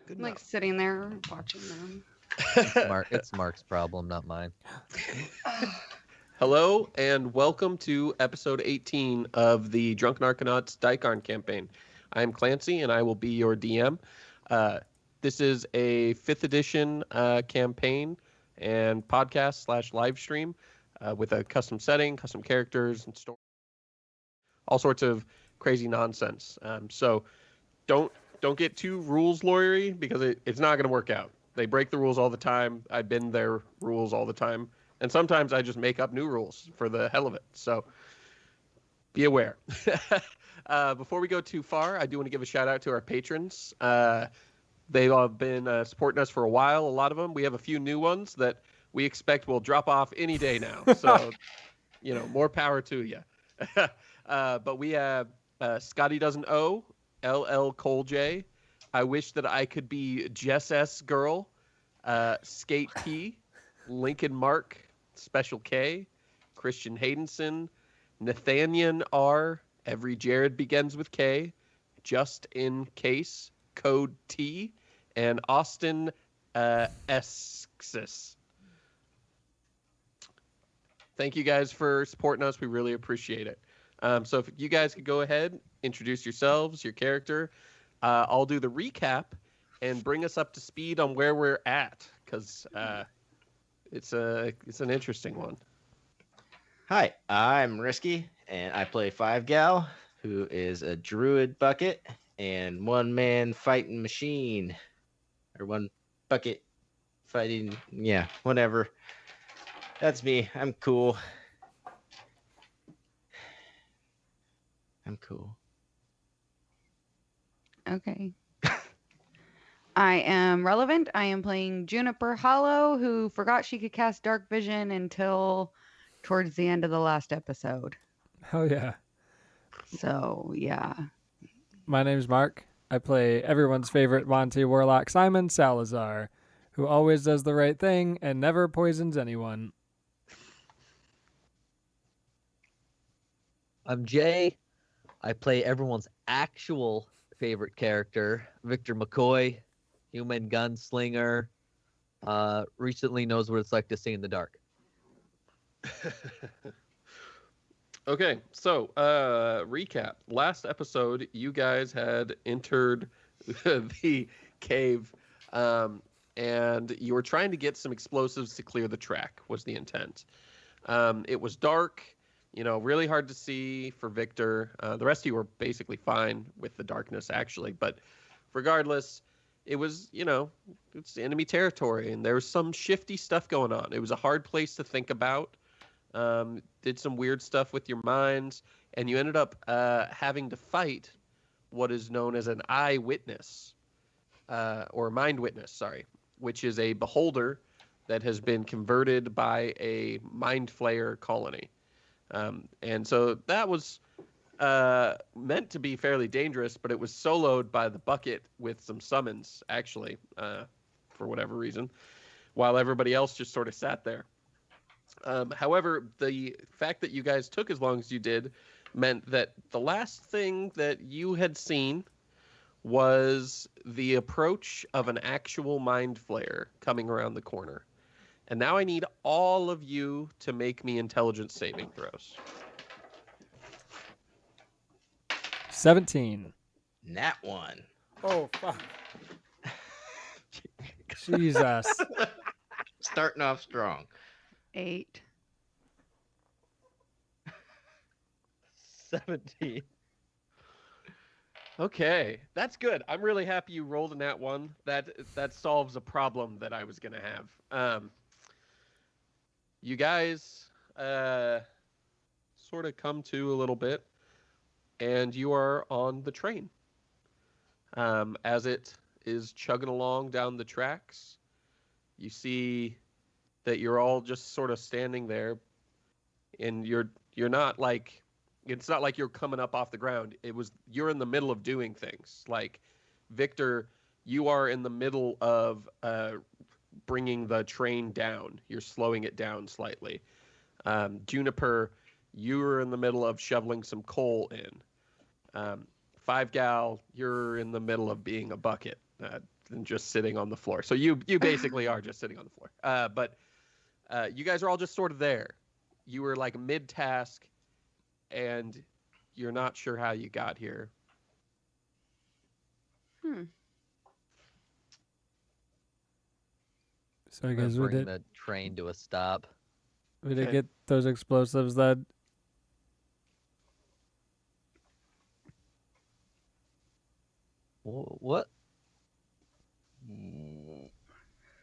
Good I'm like enough. sitting there watching them. It's Mark's problem, not mine. Hello and welcome to episode 18 of the Drunken Arcanauts Dycairn campaign. I'm Clancy and I will be your DM. Uh, this is a 5th edition campaign and podcast slash live stream with a custom setting, custom characters, and story, all sorts of crazy nonsense. So don't don't get too rules lawyery because it's not going to work out. They break the rules all the time. I bend their rules all the time, and sometimes I just make up new rules for the hell of it. So be aware. Before we go too far, I do want to give a shout out to our patrons. They've all been supporting us for a while. A lot of them. We have a few new ones that we expect will drop off any day now. So more power to you. But we have Scotty Doesn't Owe, LL Cole J. I wish that I could be Jess S. Girl, Skate T, Lincoln Mark, Special K, Christian Haydenson, Nathaniel R. Every Jared begins with K, Just in Case, Code T, and Austin Esxis. Thank you guys for supporting us. We really appreciate it. So if you guys could go ahead, introduce yourselves, your character. I'll do the recap and bring us up to speed on where we're at, because it's an interesting one. Hi, I'm Risky, and I play Five Gal, who is a druid bucket and one man fighting machine, or one bucket fighting, whatever. That's me. I'm cool. I'm cool. Okay. I am relevant. I am playing Juniper Hollow, who forgot she could cast Dark Vision until towards the end of the last episode. Hell yeah. So, yeah. My name's Mark. I play everyone's favorite Monty Warlock, Simon Salazar, who always does the right thing and never poisons anyone. I'm Jay. I play everyone's actual favorite character, Victor McCoy, human gunslinger. Recently knows what it's like to see in the dark. Okay, so recap. Last episode, you guys had entered the cave, and you were trying to get some explosives to clear the track, was the intent. It was dark, really hard to see for Victor. The rest of you were basically fine with the darkness, actually. But regardless, it was, it's enemy territory, and there was some shifty stuff going on. It was a hard place to think about. Did some weird stuff with your minds, and you ended up having to fight what is known as an eyewitness, or mind witness, sorry, which is a beholder that has been converted by a mind flayer colony. And so that was meant to be fairly dangerous, but it was soloed by the bucket with some summons, actually, for whatever reason, while everybody else just sort of sat there. However, the fact that you guys took as long as you did meant that the last thing that you had seen was the approach of an actual mind flayer coming around the corner. And now I need all of you to make me intelligence saving throws. 17. Nat one. Oh, fuck. Jesus. Starting off strong. 8. 17. Okay, that's good. I'm really happy you rolled a nat 1. That solves a problem that I was going to have. You guys sort of come to a little bit, and you are on the train. As it is chugging along down the tracks, you see that you're all just sort of standing there, and you're not like, it's not like you're coming up off the ground. You're in the middle of doing things. Like, Victor, you are in the middle of bringing the train down. You're slowing it down slightly. Juniper, you're in the middle of shoveling some coal in. Five Gal, you're in the middle of being a bucket. than just sitting on the floor. So you basically are just sitting on the floor. But you guys are all just sort of there. You were like mid-task, and you're not sure how you got here. So I I'm gonna guess we bring did. the train to a stop. We did Okay. get those explosives then. What?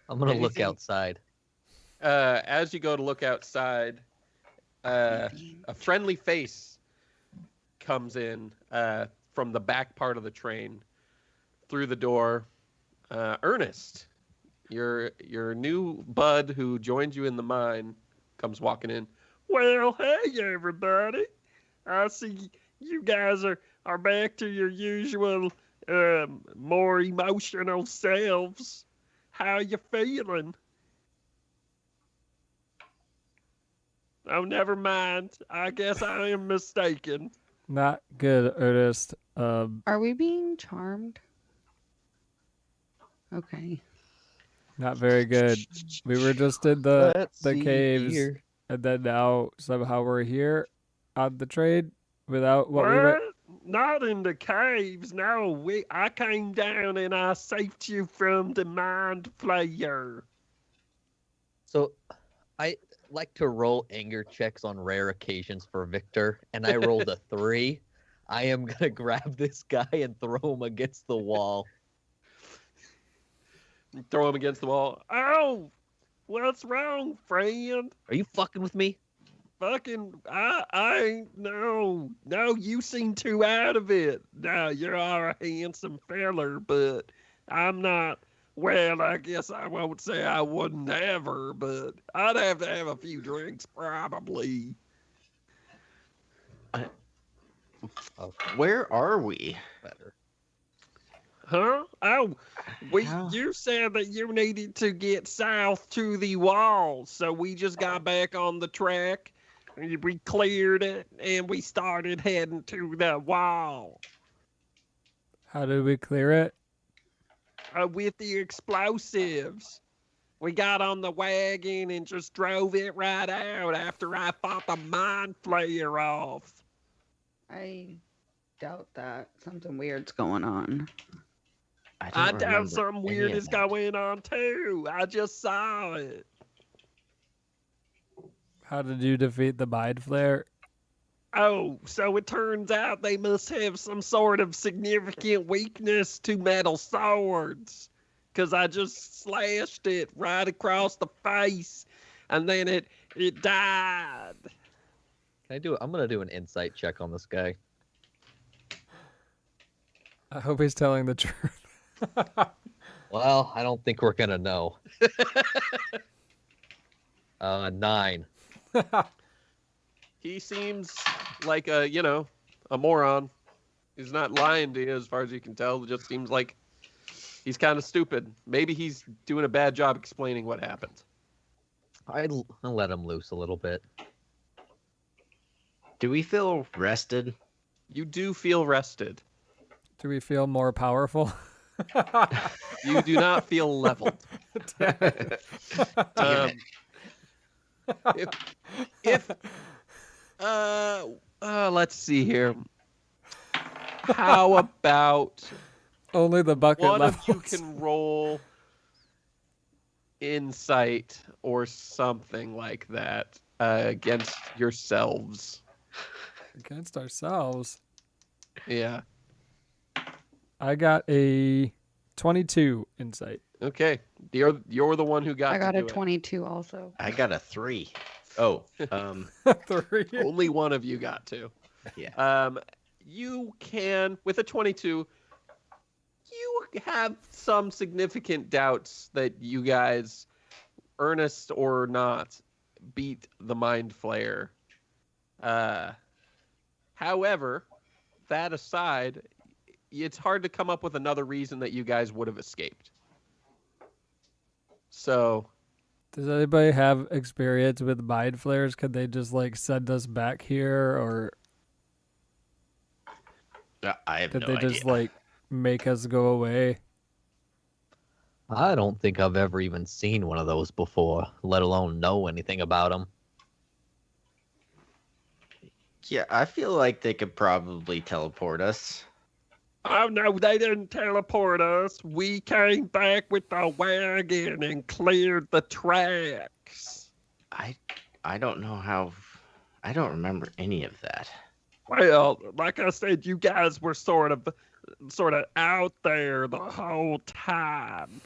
I'm gonna look Anything- outside. As you go to look outside, a friendly face comes in from the back part of the train through the door. Ernest, your new bud who joined you in the mine, comes walking in. Well, hey everybody! I see you guys are back to your usual, more emotional selves. How you feeling? Oh, never mind. I guess I am mistaken. Not good, Ernest. Are we being charmed? Okay. Not very good. We were just in the Let's see caves, here. and then now somehow we're here on the train without what we were. Not in the caves. No, I came down and I saved you from the mind flayer. So, I like to roll anger checks on rare occasions for Victor, and I rolled a 3. I am gonna grab this guy and throw him against the wall. Throw him against the wall. Oh, what's wrong, friend? Are you fucking with me? Fucking, I ain't, no, you seem too out of it. Now, you're a handsome feller, but I'm not, well, I guess I won't say I wouldn't ever, but I'd have to have a few drinks, probably. Oh, Where are we? better. Huh? Oh, How? you said that you needed to get south to the wall, so we just got back on the track. We cleared it, and we started heading to the wall. How did we clear it? With the explosives. We got on the wagon and just drove it right out after I fought the mind flayer off. I doubt that. Something weird's going on. I don't doubt remember something any weird of is that. going on too. I just saw it. How did you defeat the mind flare? Oh, so it turns out they must have some sort of significant weakness to metal swords. Because I just slashed it right across the face, and then it died. Can I do? I'm gonna do an insight check on this guy. I hope he's telling the truth. Well, I don't think we're gonna know. 9. He seems like a moron. He's not lying to you as far as you can tell. It just seems like he's kind of stupid. Maybe he's doing a bad job explaining what happened. I'll let him loose a little bit. Do we feel rested? You do feel rested. Do we feel more powerful? You do not feel leveled. Damn it. Um, if let's see here. How about Only the bucket one of levels. you can roll insight or something like that against yourselves? Against ourselves. Yeah. I got a 22 insight. Okay. You're the one who got. I got to a do it. 22 also. I got a 3. Oh, 3. Only one of you got to. yeah. You can, with a 22, you have some significant doubts that you guys, earnest or not, beat the Mind Flayer. However, that aside, it's hard to come up with another reason that you guys would have escaped. So, Does anybody have experience with mind flares? Could they just like send us back here, or I have did no they idea. just like make us go away? I don't think I've ever even seen one of those before, let alone know anything about them. Yeah, I feel like they could probably teleport us. Oh no, they didn't teleport us. We came back with the wagon and cleared the tracks. I don't know how. I don't remember any of that. Well, like I said, you guys were sort of out there the whole time.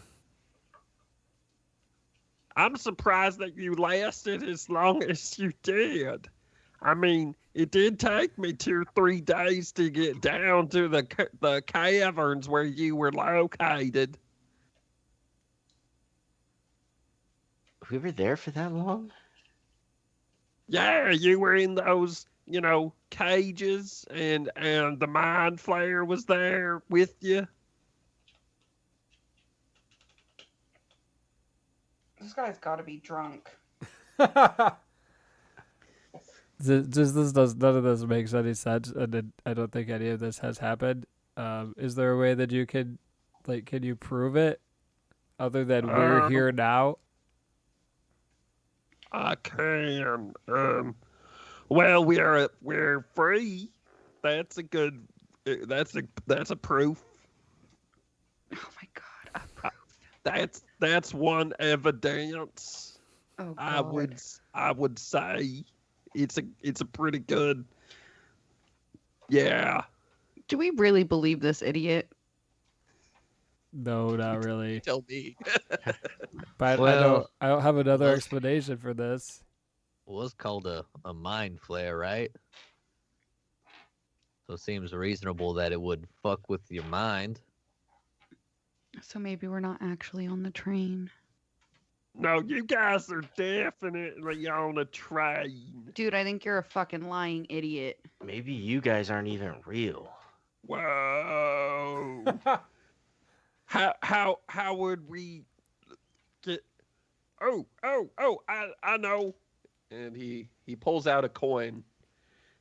I'm surprised that you lasted as long as you did. I mean, it did take me 2 or 3 days to get down to the caverns where you were located. We were there for that long? Yeah, you were in those, cages, and the mind flayer was there with you. This guy's got to be drunk. None of this makes any sense, and I don't think any of this has happened. Is there a way that you can you prove it, other than we're here now? I can. Well, we're free. That's a good. That's a proof. Oh my god. A proof. That's one evidence. Oh god. I would say it's a pretty good. Yeah. Do we really believe this idiot? No, not really. Tell me. But Well, I don't have another well- explanation for this. Was called a mind flare, right? So it seems reasonable that it would fuck with your mind. So maybe we're not actually on the train. No, you guys are definitely on a train. Dude, I think you're a fucking lying idiot. Maybe you guys aren't even real. Whoa. How would we get? Oh! I know. And he pulls out a coin,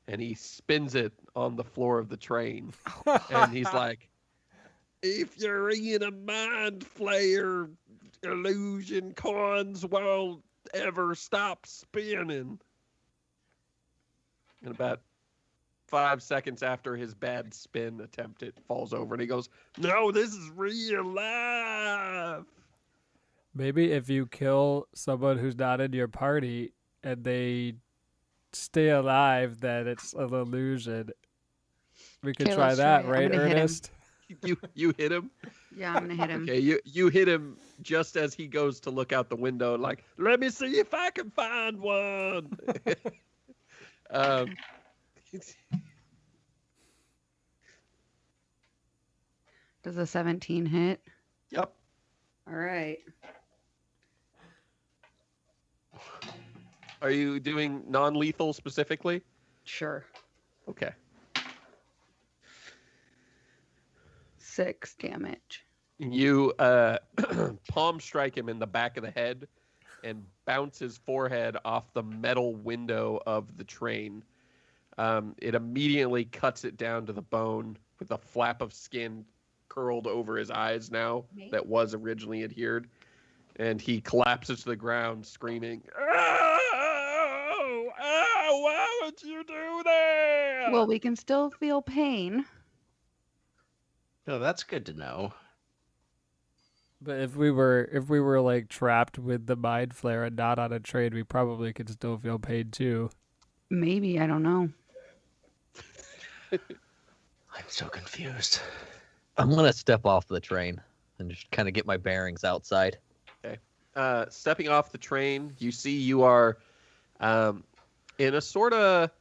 and he spins it on the floor of the train, and he's like, "If you're in a mind flayer illusion, coins won't ever stop spinning." And about 5 seconds after his bad spin attempt, it falls over, and he goes, "No, this is real life." Maybe if you kill someone who's not in your party and they stay alive, then it's an illusion. We could Okay, try let's that, try it. I'm right, gonna hit him. Ernest? You hit him. Yeah, I'm gonna hit him. Okay, you hit him just as he goes to look out the window, like, "Let me see if I can find one." um, Does a 17 hit? yep. All right. Are you doing non-lethal specifically? Sure. Okay. 6 damage. You palm strike him in the back of the head and bounce his forehead off the metal window of the train. It immediately cuts it down to the bone with a flap of skin curled over his eyes now that was originally adhered. And he collapses to the ground screaming, "Oh, why would you do that?" Well, we can still feel pain. No, that's good to know. But if we were like trapped with the mind flare and not on a train, we probably could still feel pain too. Maybe, I don't know. I'm so confused. I'm gonna step off the train and just kind of get my bearings outside. Stepping off the train, you see you are in a sort of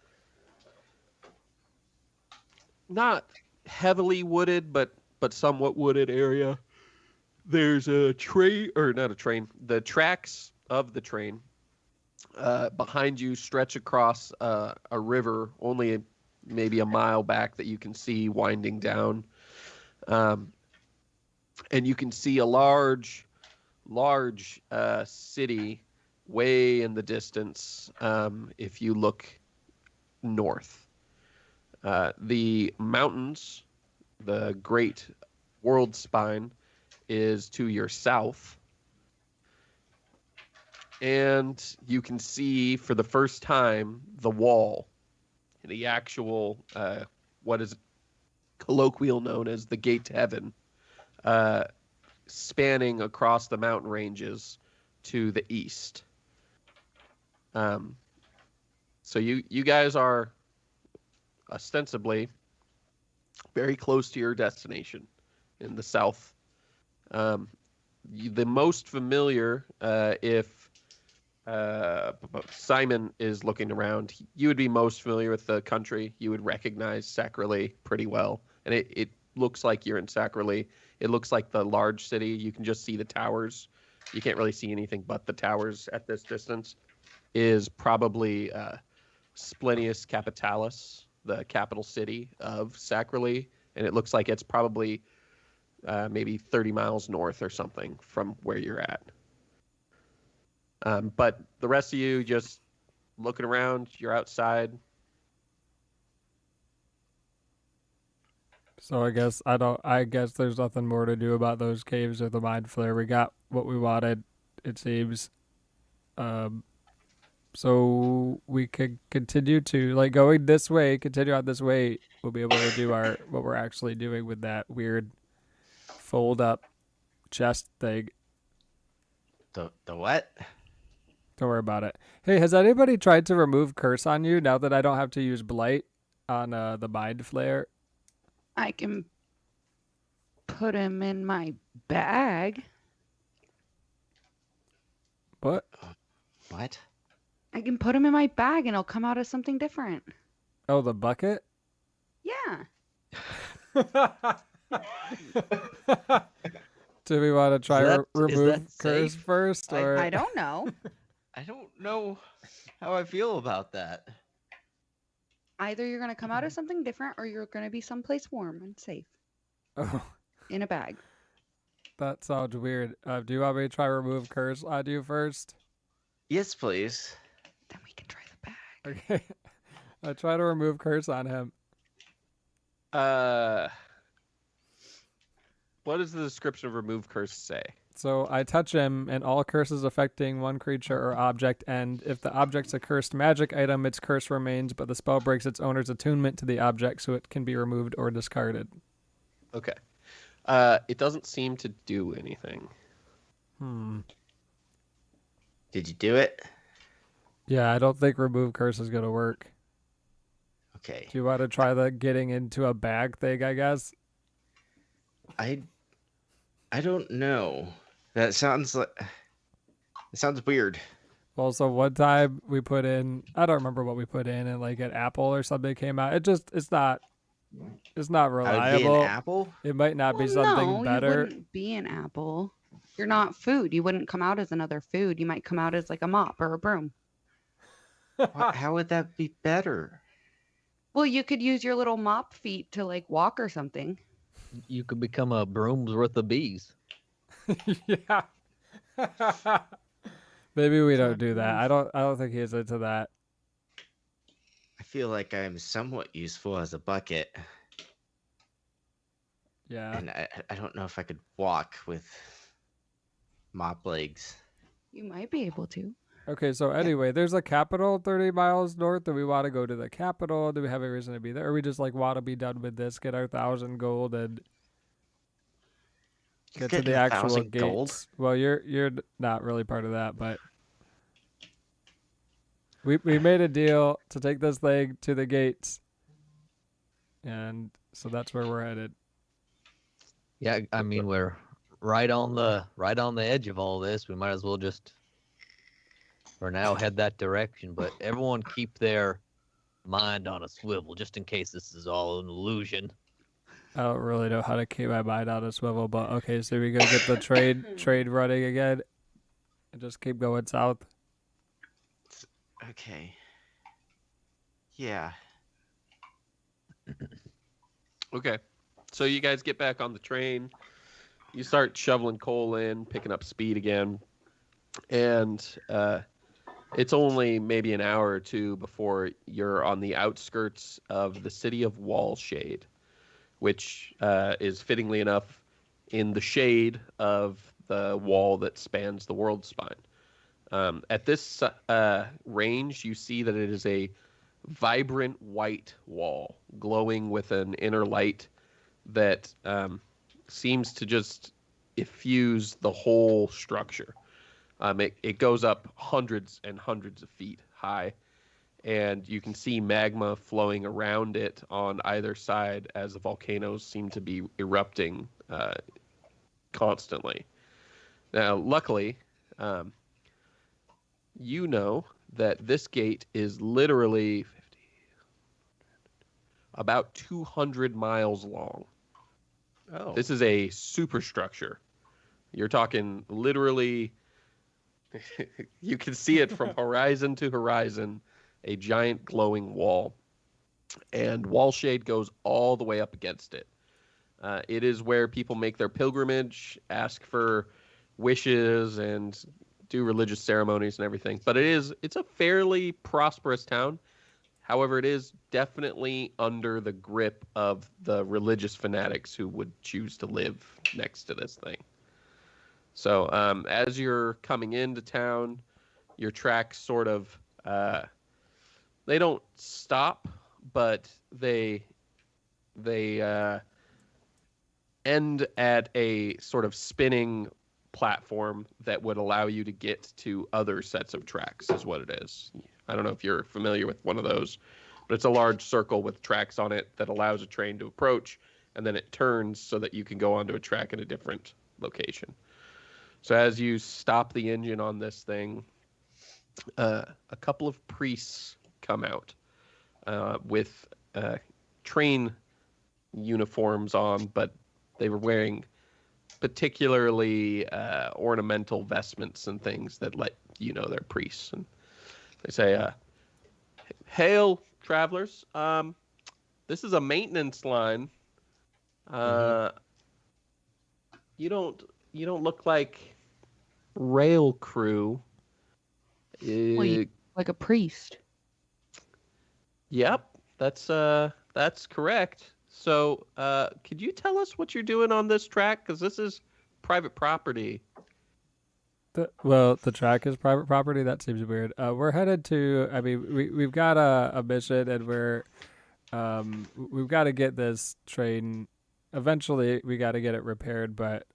not heavily wooded, but somewhat wooded area. There's a train, or not a train. The tracks of the train behind you stretch across a river, only maybe a mile back, that you can see winding down. And you can see a large city way in the distance if you look north. The mountains, the great world spine, is to your south. And you can see for the first time the wall, the actual, what is colloquial known as the gate to heaven, spanning across the mountain ranges to the east. So you guys are ostensibly very close to your destination in the south. The most familiar, if Simon is looking around, you would be most familiar with the country. You would recognize Sacrely pretty well. And it looks like you're in Sacrely. It looks like the large city. You can just see the towers. You can't really see anything but the towers at this distance. Is probably Splenius Capitalis, the capital city of Sacrely. And it looks like it's probably maybe 30 miles north or something from where you're at. But the rest of you just looking around, you're outside. So I guess there's nothing more to do about those caves or the mind flare. We got what we wanted, it seems. So we could continue to going this way, continue on this way. We'll be able to do what we're actually doing with that weird fold up chest thing. The what? Don't worry about it. Hey, has anybody tried to remove curse on you now that I don't have to use blight on the mind flare? I can put him in my bag. What? What? I can put him in my bag and he'll come out as something different. Oh, the bucket? Yeah. Do we want to try Is remove that curse safe? first? Or I don't know. I don't know how I feel about that. Either you're going to come out as something different or you're going to be someplace warm and safe Oh, in a bag. that sounds weird. Do you want me to try remove curse on you first? Yes, please. Then we can try the bag. Okay. I try to remove curse on him. What does the description of remove curse say? So I touch him, and all curses affecting one creature or object end. If the object's a cursed magic item, its curse remains, but the spell breaks its owner's attunement to the object, so it can be removed or discarded. Okay. It doesn't seem to do anything. Did you do it? Yeah, I don't think remove curse is gonna work. Okay. Do you want to try the getting into a bag thing, I guess? I don't know. That sounds like it sounds weird. Well, so one time we put in, I don't remember what we put in, and like an apple or something came out. It's not I would be reliable. an apple. It might not be Well, something no, you better. wouldn't be an apple. You're not food. You wouldn't come out as another food. You might come out as like a mop or a broom. How would that be better? Well, you could use your little mop feet to like walk or something. You could become a broom's worth of bees. Yeah. Maybe we don't do that. I don't think he's into that. I feel like I'm somewhat useful as a bucket, Yeah. and I don't know if I could walk with mop legs. You might be able to. Okay, so anyway, there's a capital 30 miles north. Do we want to go to the capital? Do we have a reason to be there? Or we just want to be done with this, get our 1,000 gold, and get to the actual 1,000 gates? gold? Well, you're not really part of that, but we made a deal to take this thing to the gates, and so that's where we're headed. Yeah, I mean we're right on the edge of all this. We might as well just for now head that direction. But everyone keep their mind on a swivel just in case this is all an illusion. I don't really know how to keep my mind on a swivel, but okay, so we go get the trade running again, and just keep going south. Okay. Yeah. Okay. So you guys get back on the train. You start shoveling coal in, picking up speed again. And it's only maybe an hour or two before you're on the outskirts of the city of Wallshade, which is fittingly enough in the shade of the wall that spans the world spine. At this range, you see that it is a vibrant white wall, glowing with an inner light that seems to just effuse the whole structure. It goes up hundreds and hundreds of feet high, and you can see magma flowing around it on either side as the volcanoes seem to be erupting constantly. Now, luckily, you know that this gate is literally about 200 miles long. Oh. This is a superstructure. You're talking literally, you can see it from horizon to horizon, a giant glowing wall. And wall shade goes all the way up against it. It is where people make their pilgrimage, ask for wishes, and do religious ceremonies and everything. But it's a fairly prosperous town. However, it is definitely under the grip of the religious fanatics who would choose to live next to this thing. So as you're coming into town, your tracks sort of, they don't stop, but they end at a sort of spinning platform that would allow you to get to other sets of tracks, is what it is. I don't know if you're familiar with one of those, but it's a large circle with tracks on it that allows a train to approach, and then it turns so that you can go onto a track in a different location. So as you stop the engine on this thing, a couple of priests come out with train uniforms on, but they were wearing particularly ornamental vestments and things that let you know they're priests. And they say, "Hail, travelers! This is a maintenance line. You don't look like rail crew." Wait, like a priest. Yep, that's correct. So, could you tell us what you're doing on this track? Because this is private property. The track is private property. That seems weird. We're headed to. I mean, we've got a mission, and we've got to get this train. Eventually, we got to get it repaired, but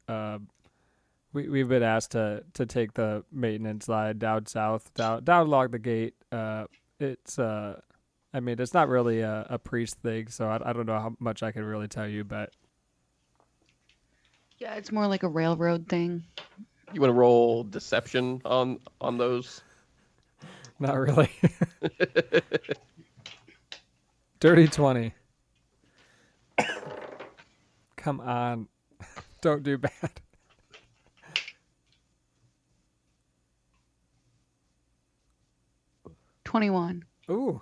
we've been asked to take the maintenance line down south, down along the gate. It's I mean, it's not really a priest thing, so I don't know how much I can really tell you, but Yeah, it's more like a railroad thing. You want to roll deception on those? not really. Dirty 20. Come on. Don't do bad. $21. Ooh.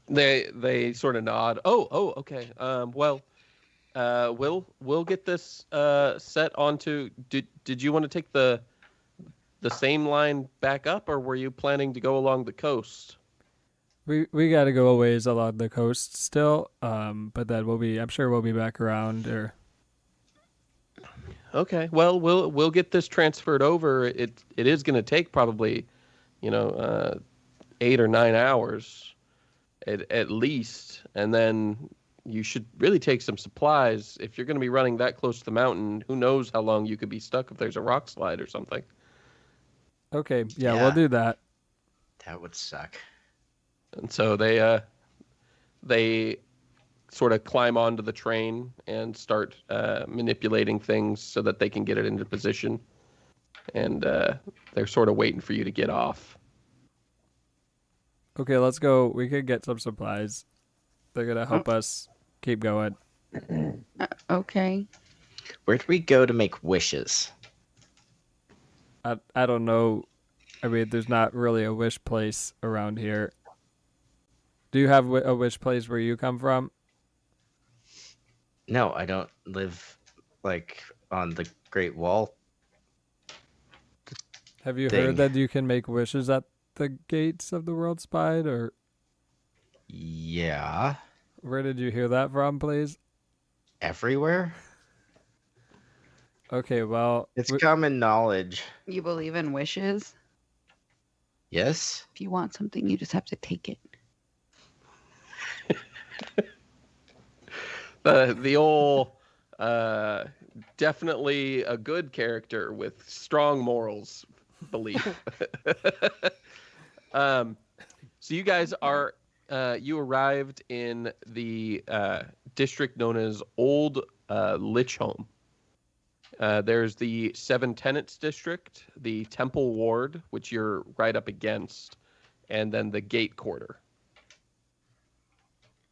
They sort of nod. Oh, okay. We'll get this set onto. Did you want to take the same line back up, or were you planning to go along the coast? We got to go a ways along the coast still, but then I'm sure we'll be back around. Or Okay. Well, we'll get this transferred over. It is going to take probably, 8 or 9 hours at least, and then you should really take some supplies. If you're going to be running that close to the mountain, who knows how long you could be stuck if there's a rock slide or something. Okay, yeah, we'll do that. That would suck. And so they sort of climb onto the train and start manipulating things so that they can get it into position. And they're sort of waiting for you to get off. Okay, let's go. We could get some supplies. They're gonna help us keep going. Okay. Where do we go to make wishes? I don't know. I mean, there's not really a wish place around here. Do you have a wish place where you come from? No, I don't live on the Great Wall. Have you Thing. heard that you can make wishes at the gates of the world spine, or Yeah. where did you hear that from, please? Everywhere? Okay, well, It's common knowledge. You believe in wishes? Yes. If you want something, you just have to take it. The old definitely a good character with strong morals belief. So you guys are you arrived in the district known as Old Lich Home. There's the Seven Tenants District, the Temple Ward, which you're right up against, and then the Gate Quarter.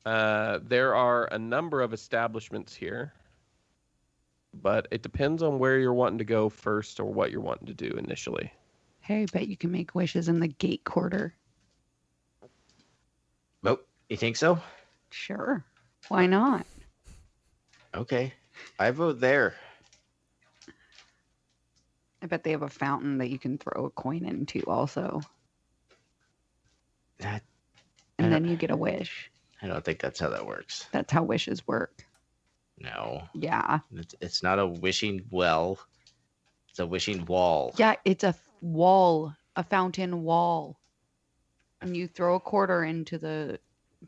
There are a number of establishments here, but it depends on where you're wanting to go first or what you're wanting to do initially. Hey, I bet you can make wishes in the Gate Quarter. Nope. You think so? Sure. Why not? Okay. I vote there. I bet they have a fountain that you can throw a coin into also. That, And then you get a wish. I don't think that's how that works. That's how wishes work. No. Yeah. It's not a wishing well. It's a wishing wall. Yeah, it's a wall, a fountain wall. And you throw a quarter into the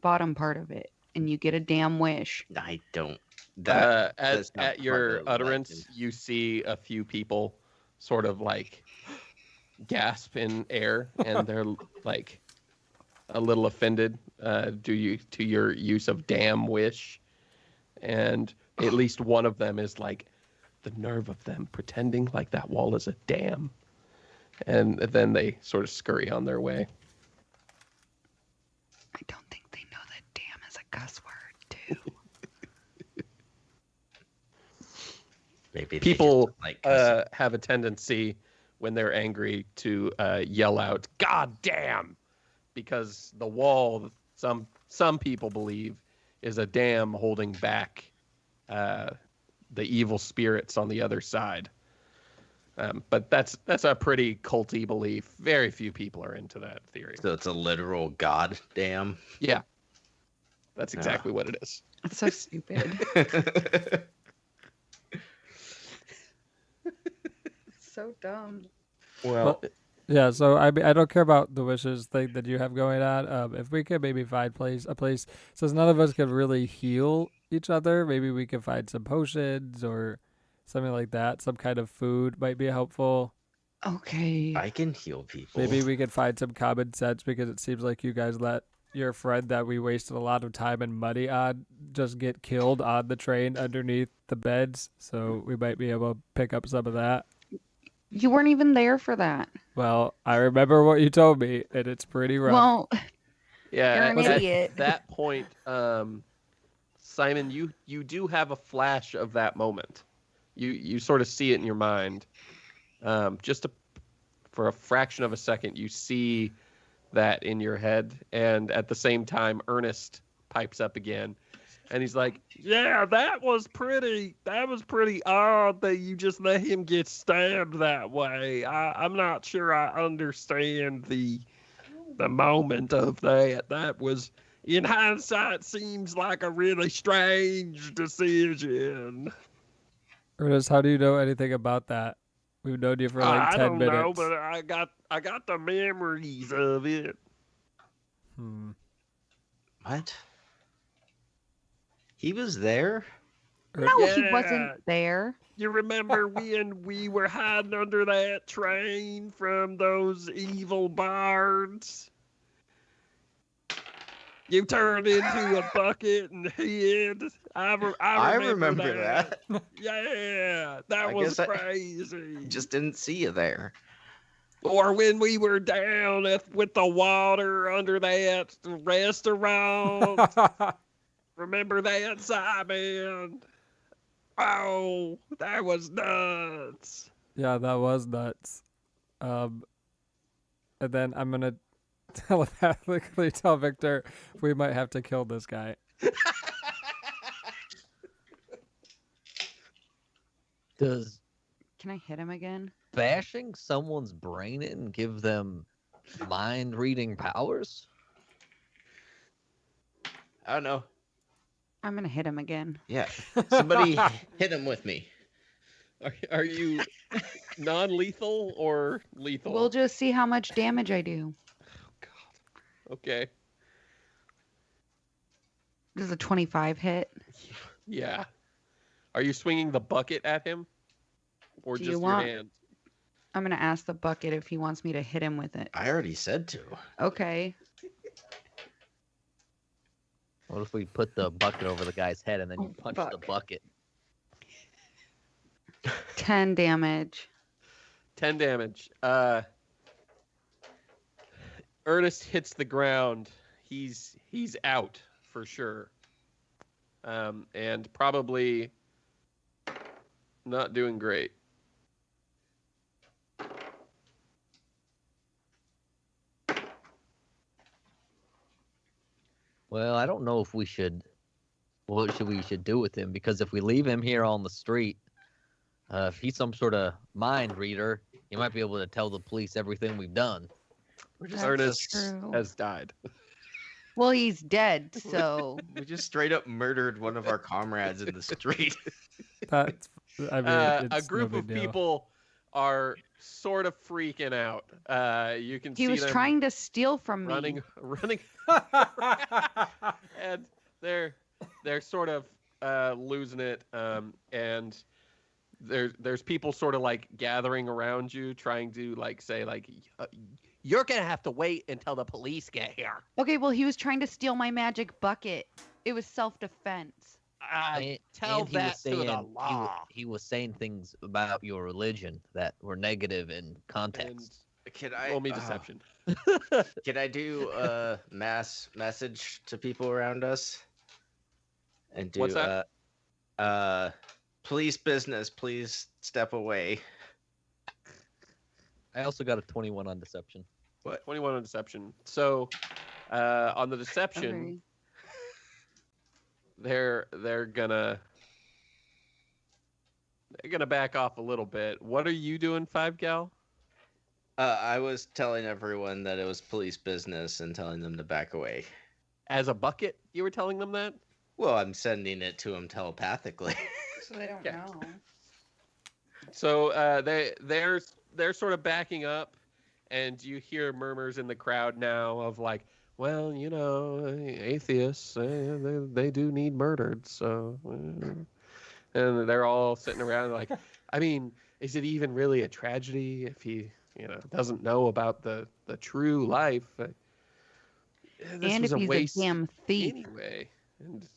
bottom part of it, and you get a damn wish. I don't. That that's not At your part of the utterance, legend. you see a few people sort of like gasp in air, and they're like a little offended to your use of damn wish, and at least one of them is like, the nerve of them pretending like that wall is a dam, and then they sort of scurry on their way. I don't think they know that damn is a cuss word, too. Maybe they People just like cussing. have a tendency when they're angry to yell out "God damn," because the wall, some people believe, is a dam holding back the evil spirits on the other side. But that's a pretty culty belief. Very few people are into that theory. So it's a literal god damn. Yeah, that's exactly what it is. It's so stupid. So dumb. Well, yeah. So I don't care about the wishes thing that you have going on. If we could maybe find a place, since none of us could really heal each other, maybe we could find some potions or something like that. Some kind of food might be helpful. Okay. I can heal people. Maybe we could find some common sense, because it seems like you guys let your friend that we wasted a lot of time and money on just get killed on the train underneath the beds. So we might be able to pick up some of that. You weren't even there for that. Well, I remember what you told me, and it's pretty rough. Well, Yeah, You're an at idiot. that point, Simon, you do have a flash of that moment. You sort of see it in your mind. For a fraction of a second, you see that in your head, and at the same time, Ernest pipes up again, and he's like, "Yeah, that was pretty odd that you just let him get stabbed that way. I'm not sure I understand the moment of that. That was, in hindsight, seems like a really strange decision." Ernest, how do you know anything about that? We've known you for like 10 I don't minutes. know, but I got the memories of it. What? He was there? no, he Yeah. wasn't there. You remember when we were hiding under that train from those evil bards? You turned into a bucket and hid. I remember that. Yeah, that I was guess crazy. Just didn't see you there. Or when we were down with the water under that restaurant. Remember that, Simon? Oh, that was nuts. Yeah, that was nuts. And then I'm gonna telepathically tell Victor we might have to kill this guy. Does Can I hit him again? bashing someone's brain in give them mind reading powers? I don't know. I'm gonna hit him again. Yeah. Somebody hit him with me. Are you non-lethal or lethal? We'll just see how much damage I do. God. Okay. Does a 25 hit? Yeah. Are you swinging the bucket at him, or Do just you your want- hand? I'm gonna ask the bucket if he wants me to hit him with it. I already said to. Okay. What if we put the bucket over the guy's head and then you Oh, punch the fuck. bucket? 10 damage. 10 damage. Ernest hits the ground. He's out for sure. And probably not doing great. Well, I don't know if we should. What we should do with him? Because if we leave him here on the street, if he's some sort of mind reader, he might be able to tell the police everything we've done. We're just, That's Ernest true. has died. Well, he's dead, so we just straight up murdered one of our comrades in the street. That's. I mean, A it's group no of big deal. people are sort of freaking out. You can he see was them trying to steal from me. running, and they're sort of losing it. And there's people sort of like gathering around you, trying to like say like, you're gonna have to wait until the police get here. Okay, well, he was trying to steal my magic bucket. It was self-defense. Tell And he that was saying, to the law. He was saying things about your religion that were negative in context. Can I Roll me deception. Can I do a mass message to people around us? And do What's that? police business, please step away. I also got a 21 on deception. What? 21 on deception. So, on the deception, Okay. they're gonna back off a little bit. What are you doing, Five Gal? I was telling everyone that it was police business and telling them to back away. As a bucket, you were telling them that? Well, I'm sending it to them telepathically. So they don't Yeah. know. So they're sort of backing up, and you hear murmurs in the crowd now of like, well, you know, atheists, they do need murdered, so. And they're all sitting around like, I mean, is it even really a tragedy if he, you know, doesn't know about the true life? This And was if he's waste a damn thief. anyway. And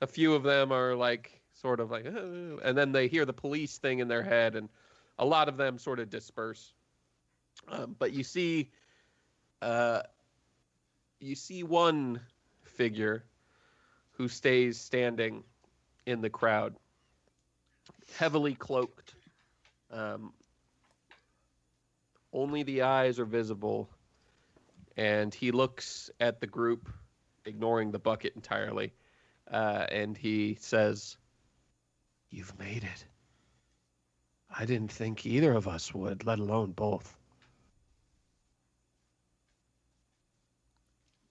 a few of them are like, sort of like, and then they hear the police thing in their head, and a lot of them sort of disperse. But you see one figure who stays standing in the crowd, heavily cloaked. Only the eyes are visible, and he looks at the group, ignoring the bucket entirely, and he says, "You've made it. I didn't think either of us would, let alone both."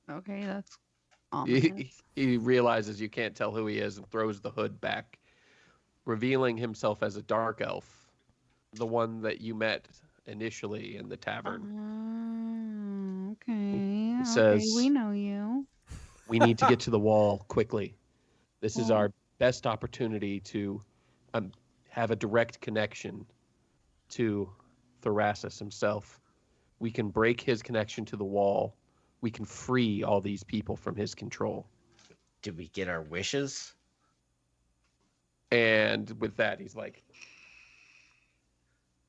Okay, that's He, ominous. he realizes you can't tell who he is and throws the hood back, revealing himself as a dark elf, the one that you met initially in the tavern. Okay. says- we know you. We need to get to the wall quickly. This is our best opportunity to have a direct connection to Thrasus himself. We can break his connection to the wall. We can free all these people from his control. Did we get our wishes? And with that, he's like,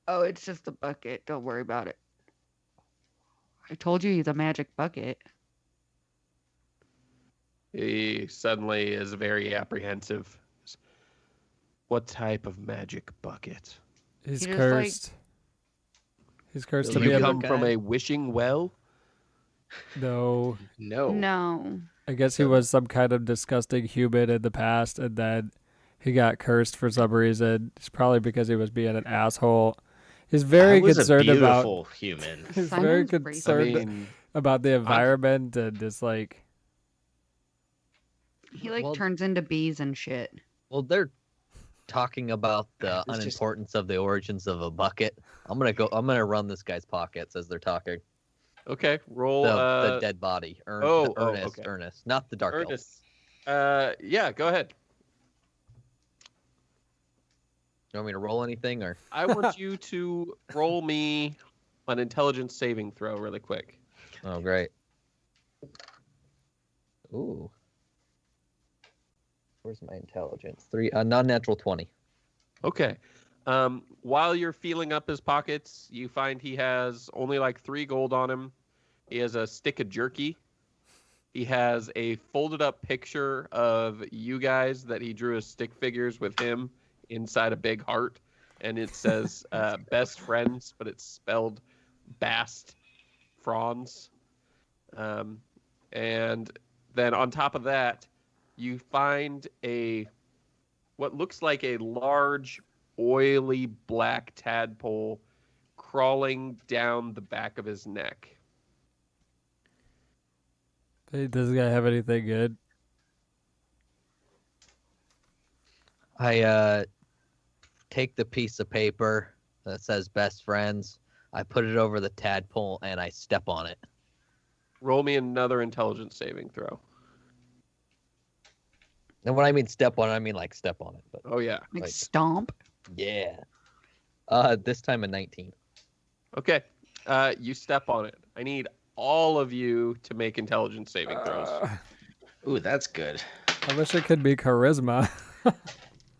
Oh, it's just a bucket. Don't worry about it. I told you he's a magic bucket. he suddenly is very apprehensive. What type of magic bucket? He's He just, cursed. He's cursed Do to be you able. come from a wishing well? No, No. No. I guess he was some kind of disgusting human in the past, and then he got cursed for some reason. It's probably because he was being an asshole. He's very I was concerned a about. beautiful human. He's very Simon's racist. concerned I mean, about the environment and just like. He like Well- turns into bees and shit. Well, they're talking about the It's just- unimportance of the origins of a bucket. I'm gonna run this guy's pockets as they're talking. Okay, roll. The dead body. okay. Ernest, not the dark elf. Ernest. Yeah, go ahead. You want me to roll anything or? I want you to roll me an intelligence saving throw really quick. Oh, great. Ooh. Where's my intelligence? 3, non-natural 20. Okay. While you're feeling up his pockets, you find he has only like 3 gold on him. He has a stick of jerky. He has a folded up picture of you guys that he drew as stick figures with him inside a big heart. And it says best friends, but it's spelled Bast Franz. And then on top of that, you find what looks like a large, oily black tadpole crawling down the back of his neck. Hey, does this guy have anything good? I take the piece of paper that says best friends. I put it over the tadpole and I step on it. Roll me another intelligence saving throw. And when I mean step on it, I mean like step on it. But Oh, yeah. Like stomp. yeah. This time a 19. Okay. You step on it. I need all of you to make intelligence saving throws. Ooh, that's good. I wish it could be charisma.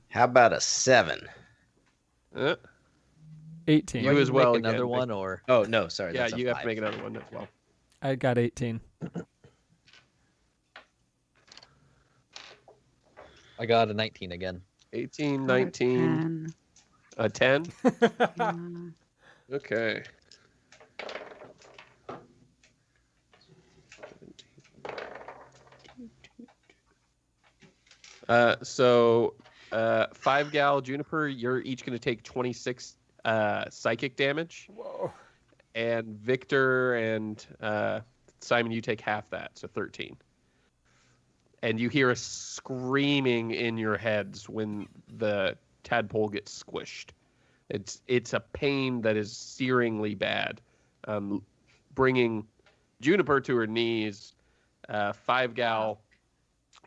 How about a 7? 18. You Do I as need to well make again, another Vic. one or Oh no, sorry. Yeah, that's a you have 5. to make another one as well. I got 18. I got a 19 again. 18, Got a 19, 10. a 10. Yeah. Okay. So 5 gal Juniper, you're each going to take 26 psychic damage. Whoa. And Victor and Simon, you take half that, so 13. And you hear a screaming in your heads when the tadpole gets squished. It's a pain that is searingly bad, bringing Juniper to her knees. 5 gal,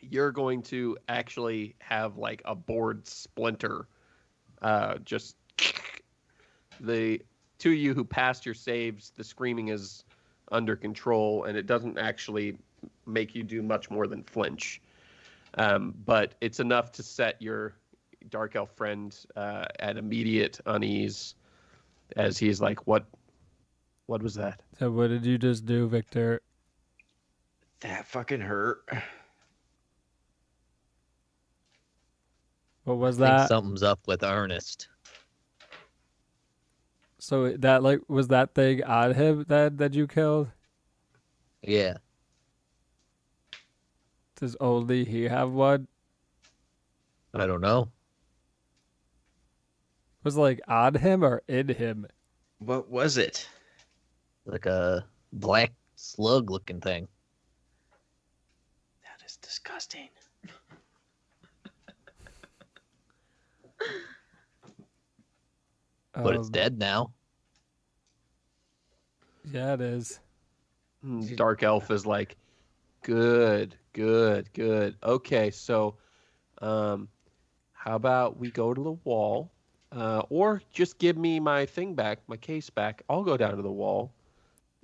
you're going to actually have like a board splinter. Just the two of you who passed your saves, the screaming is under control, and it doesn't actually make you do much more than flinch. But it's enough to set your dark elf friend at immediate unease, as he's like, "What was that?" So what did you just do, Victor? That fucking hurt. What was I think that? something's up with Ernest. So that was that thing on him that you killed? Yeah. Does only he have one? I don't know. Was it like on him or in him? What was it? Like a black slug looking thing. That is disgusting. But it's dead now. Yeah, it is. Dark elf is like, good. Okay, so how about we go to the wall, or just give me my thing back, my case back. I'll go down to the wall,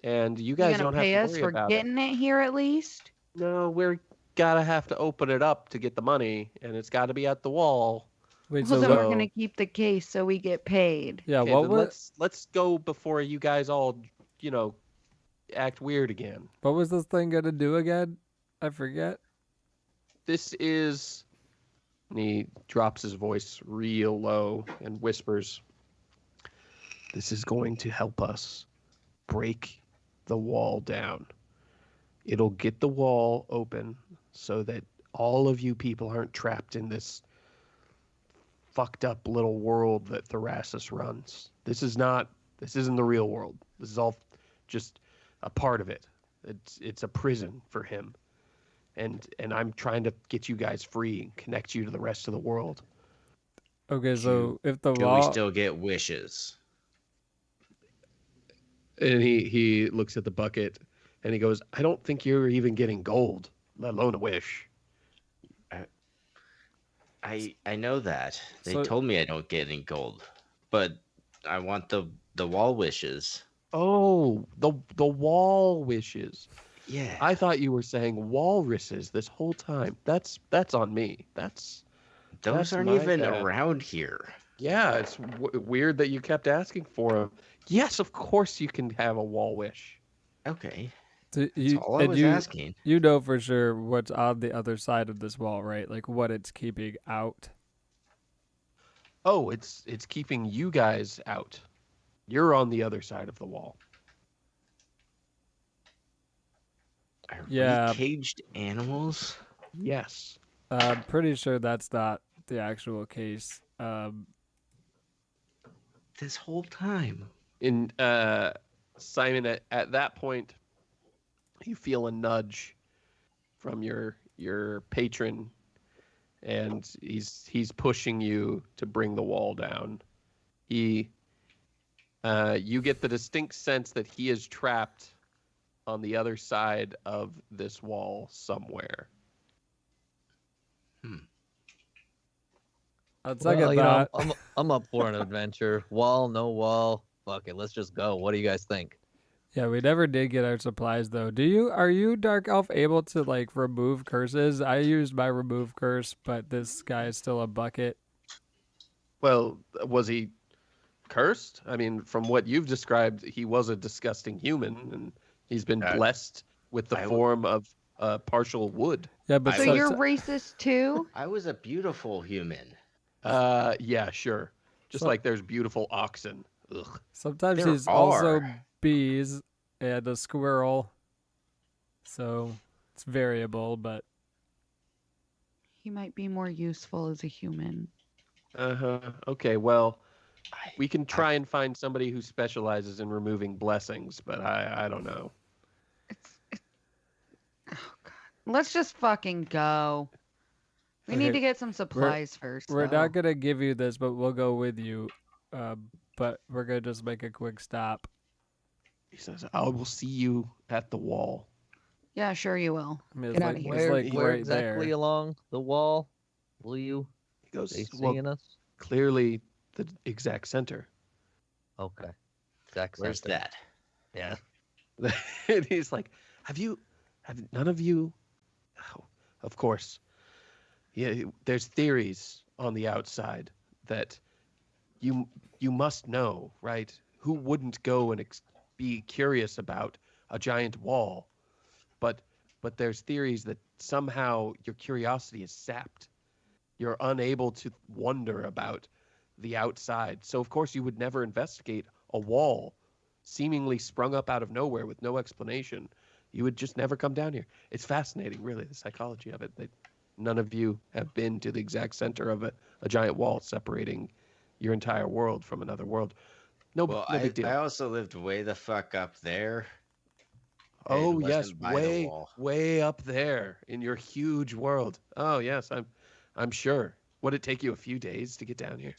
and you guys You don't gonna have pay to us worry for about it. getting it here at least? No, we're gotta have to open it up to get the money, and it's got to be at the wall. Wait, Well, so then what, we're gonna keep the case so we get paid. yeah, Okay, what then was let's go before you guys all, act weird again. what was this thing gonna do again? I forget. This is, and he drops his voice real low and whispers, "This is going to help us break the wall down. It'll get the wall open so that all of you people aren't trapped in this fucked up little world that Therasis runs. This isn't the real world. This is all just a part of it. It's a prison for him. And I'm trying to get you guys free and connect you to the rest of the world." Okay, so if the Do we wall, still get wishes? And he looks at the bucket and he goes, I don't think you're even getting gold, let alone a wish. I know that. They So- told me I don't get any gold, but I want the wall wishes. Oh, the wall wishes. Yeah. I thought you were saying walruses this whole time. That's on me. That's Those aren't my even bad. around here. Yeah, it's weird that you kept asking for them. Yes, of course you can have a wall wish. Okay. do That's you all I and was you asking. you know for sure what's on the other side of this wall, right? Like what it's keeping out. Oh, it's keeping you guys out. You're on the other side of the wall. Are Yeah. we caged animals? Yes. I'm pretty sure that's not the actual case. This whole time. In Simon, at that point, you feel a nudge from your patron, and he's pushing you to bring the wall down. You get the distinct sense that he is trapped on the other side of this wall somewhere. I'd Well, second you know, that. I'm up for an adventure. Wall, no wall. Fuck it, let's just go. What do you guys think? Yeah, we never did get our supplies though. Are you Dark Elf able to like remove curses? I used my remove curse, but this guy is still a bucket. Well, was he cursed? I mean, from what you've described, he was a disgusting human, and he's been blessed with the I- form of partial wood. Yeah, but I So was- you're racist too? I was a beautiful human. Yeah, sure. Just So- like there's beautiful oxen. Ugh. sometimes There he's also are. bees and a squirrel. So it's variable, but He might be more useful as a human. Okay, well, I- we can try and find somebody who specializes in removing blessings, but I don't know. Oh god. Let's just fucking go. We need Okay, to get some supplies first. we're though. not gonna give you this, but we'll go with you. But we're gonna just make a quick stop. He says, I will see you at the wall. Yeah, sure you will. I mean, Get it's outta like, here. it's like Where right exactly there. along the wall will you He goes, be well, seeing us? clearly the exact center. Okay. Exact Where's center. that? Yeah. And he's like, have none of you, oh, of course. Yeah, there's theories on the outside that you must know, right? Who wouldn't go and be curious about a giant wall? But there's theories that somehow your curiosity is sapped. You're unable to wonder about the outside. So of course you would never investigate a wall seemingly sprung up out of nowhere with no explanation. You would just never come down here. It's fascinating, really, the psychology of it. That none of you have been to the exact center of a giant wall separating your entire world from another world. No, Well, no big deal. I also lived way the fuck up there. Oh It yes, wasn't by the wall. way up there in your huge world. Oh yes, I'm sure. Would it take you a few days to get down here?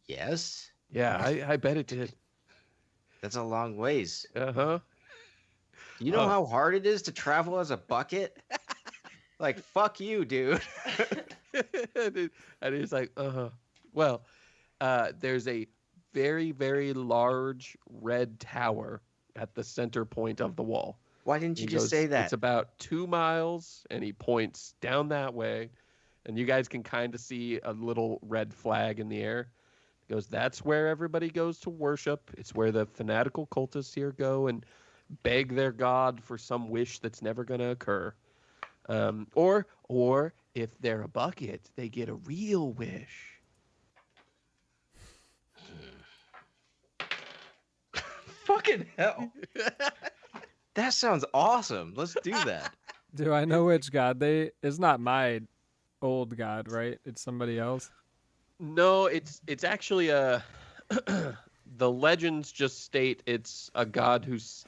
Yes, Yeah, I bet it did. that's a long ways. Uh-huh. You know Oh. how hard it is to travel as a bucket? Like, fuck you, dude. And he's like, uh-huh. Well, there's a very, very large red tower at the center point of the wall. Why didn't you He just goes, say that? It's about 2 miles, and he points down that way, and you guys can kind of see a little red flag in the air. He goes, that's where everybody goes to worship. It's where the fanatical cultists here go and beg their god for some wish that's never going to occur. Or if they're a bucket, they get a real wish. Fucking hell. That sounds awesome. Let's do that. Do I know which god they? It's not my old god, right? It's somebody else. No, it's actually a. The legends just state it's a god who's.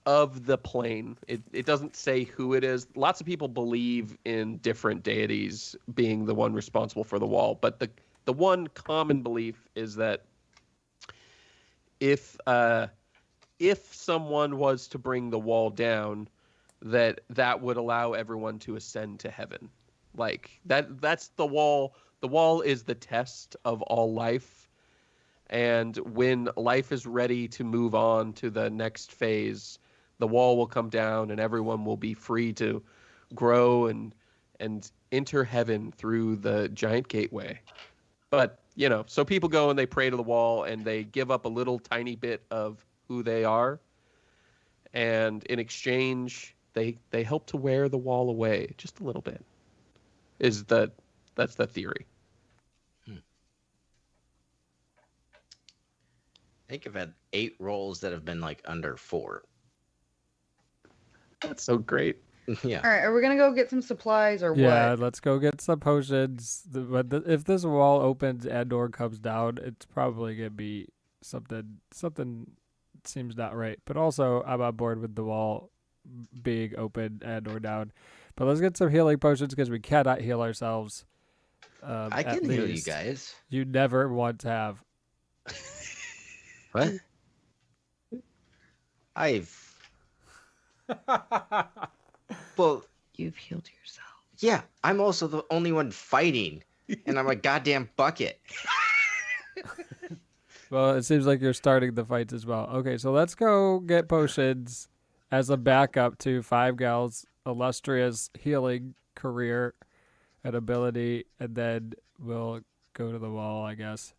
of the plane. It doesn't say who it is. Lots of people believe in different deities being the one responsible for the wall, but the one common belief is that if someone was to bring the wall down, that would allow everyone to ascend to heaven. Like that's the wall. The wall is the test of all life. And when life is ready to move on to the next phase, the wall will come down and everyone will be free to grow and enter heaven through the giant gateway. But, so people go and they pray to the wall and they give up a little tiny bit of who they are. And in exchange, they help to wear the wall away just a little bit. That's the theory. I think I've had 8 rolls that have been like under 4. That's so great. Yeah. All right, are we gonna go get some supplies or Yeah, what? let's go get some potions. If this wall opens and or comes down, it's probably gonna be something seems not right. But also, I'm on board with the wall being open and or down. But let's get some healing potions because we cannot heal ourselves. I at can heal you least. guys. You never once have. What? Well, You've healed yourself. yeah, I'm also the only one fighting, and I'm a goddamn bucket. Well, it seems like you're starting the fights as well. Okay, so let's go get potions as a backup to Five Gal's illustrious healing career and ability, and then we'll go to the wall, I guess.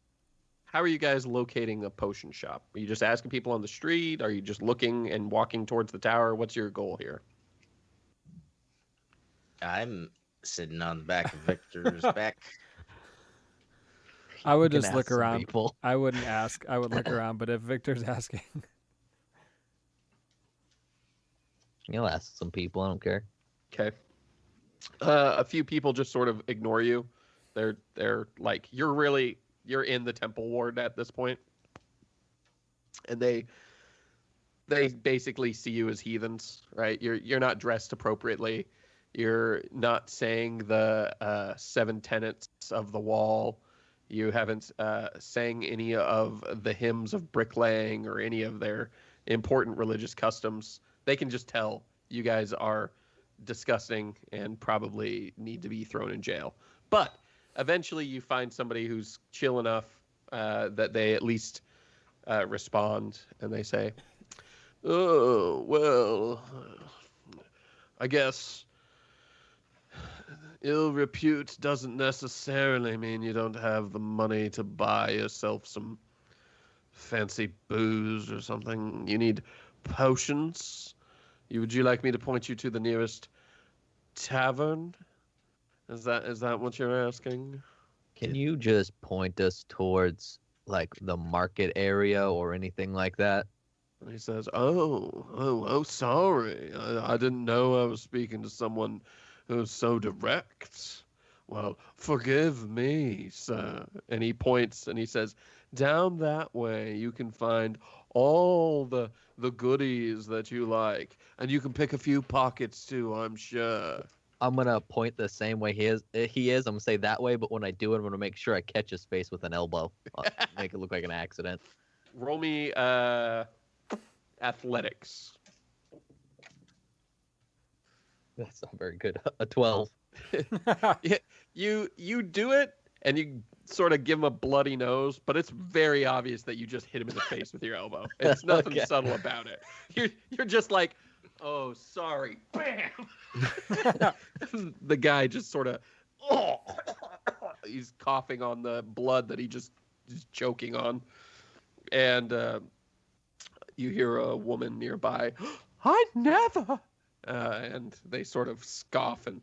How are you guys locating a potion shop? Are you just asking people on the street? Are you just looking and walking towards the tower? What's your goal here? I'm sitting on the back of Victor's back. I would You can just ask look some around. people. I wouldn't ask. I would look around, but if Victor's asking, You'll ask some people. I don't care. Okay. A few people just sort of ignore you. They're like you're in the temple ward at this point, and they basically see you as heathens, right? You're not dressed appropriately. You're not saying the 7 tenets of the wall. You haven't sang any of the hymns of bricklaying or any of their important religious customs. They can just tell you guys are disgusting and probably need to be thrown in jail. But eventually you find somebody who's chill enough that they at least respond, and they say, "Oh, well, I guess ill repute doesn't necessarily mean you don't have the money to buy yourself some fancy booze or something. You need potions. Would you like me to point you to the nearest tavern? Is that what you're asking?" Can you just point us towards like the market area or anything like that? And he says, "Oh, sorry. I didn't know I was speaking to someone who's so direct. Well, forgive me, sir." And he points and he says, "Down that way you can find all the goodies that you like, and you can pick a few pockets too, I'm sure." I'm gonna point the same way he is. I'm gonna say that way, but when I do it, I'm gonna make sure I catch his face with an elbow, make it look like an accident. Roll me athletics. That's not very good. A 12. Yeah, you do it, and you sort of give him a bloody nose, but it's very obvious that you just hit him in the face with your elbow. It's nothing Okay. subtle about it. You're just like, "Oh, sorry." Bam. The guy just sort of, he's coughing on the blood that he just is choking on, and you hear a woman nearby, "I never," and they sort of scoff and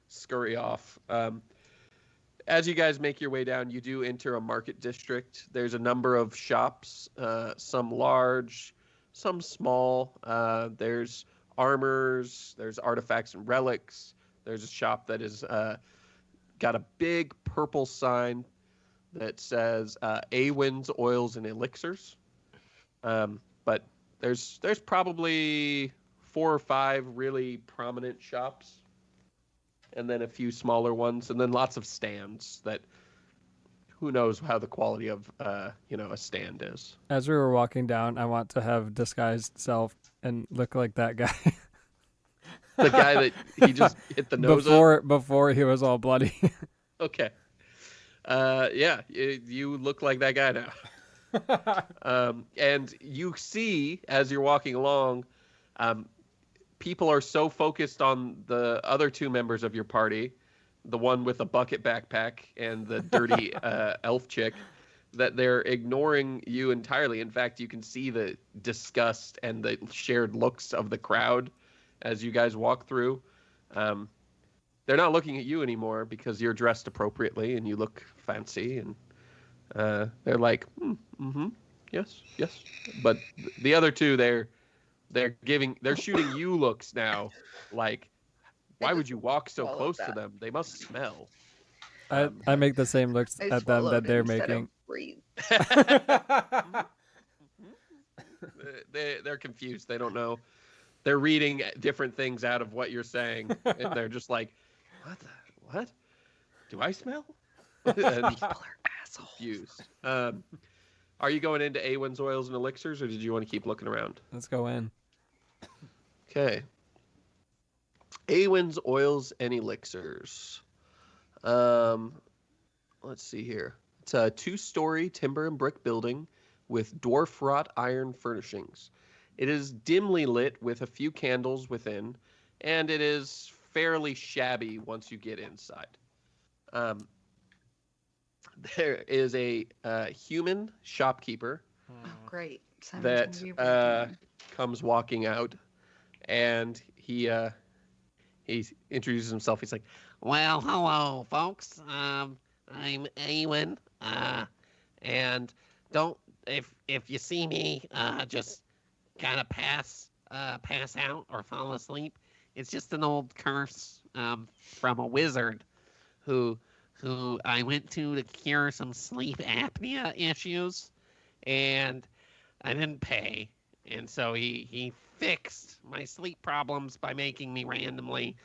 scurry off. As you guys make your way down, you do enter a market district. There's a number of shops, some large, some small. There's armors, there's artifacts and relics. There's a shop that is got a big purple sign that says Awin's Oils and Elixirs. But There's probably 4 or 5 really prominent shops, and then a few smaller ones, and then lots of stands that who knows how the quality of a stand is. As we were walking down, I want to have disguised self and look like that guy. The guy that he just hit the nose of? Before he was all bloody. Okay. Yeah, you look like that guy now. And you see, as you're walking along, people are so focused on the other 2 members of your party, the one with a bucket backpack and the dirty elf chick, that they're ignoring you entirely. In fact, you can see the disgust and the shared looks of the crowd as you guys walk through. They're not looking at you anymore because you're dressed appropriately and you look fancy, and they're like, yes. But the other 2, they're shooting you looks now, like, why would you walk so close to them? They must smell. I make the same looks I at them that swallowed they're instead of making. breathe. They're confused. They don't know. They're reading different things out of what you're saying, and they're just like, what? Do I smell? And People are assholes. confused. Are you going into Awen's oils and elixirs, or did you want to keep looking around? Let's go in. Okay. Awen's oils and elixirs. Let's see here. It's a 2-story timber and brick building with dwarf wrought iron furnishings. It is dimly lit with a few candles within, and it is fairly shabby once you get inside. There is a human shopkeeper Oh, great. Simon's that gonna be breaking. comes walking out, and he introduces himself. He's like, Well, hello, folks. I'm Ewan. And don't if you see me, just kind of pass out or fall asleep. It's just an old curse from a wizard who I went to cure some sleep apnea issues, and I didn't pay, and so he fixed my sleep problems by making me randomly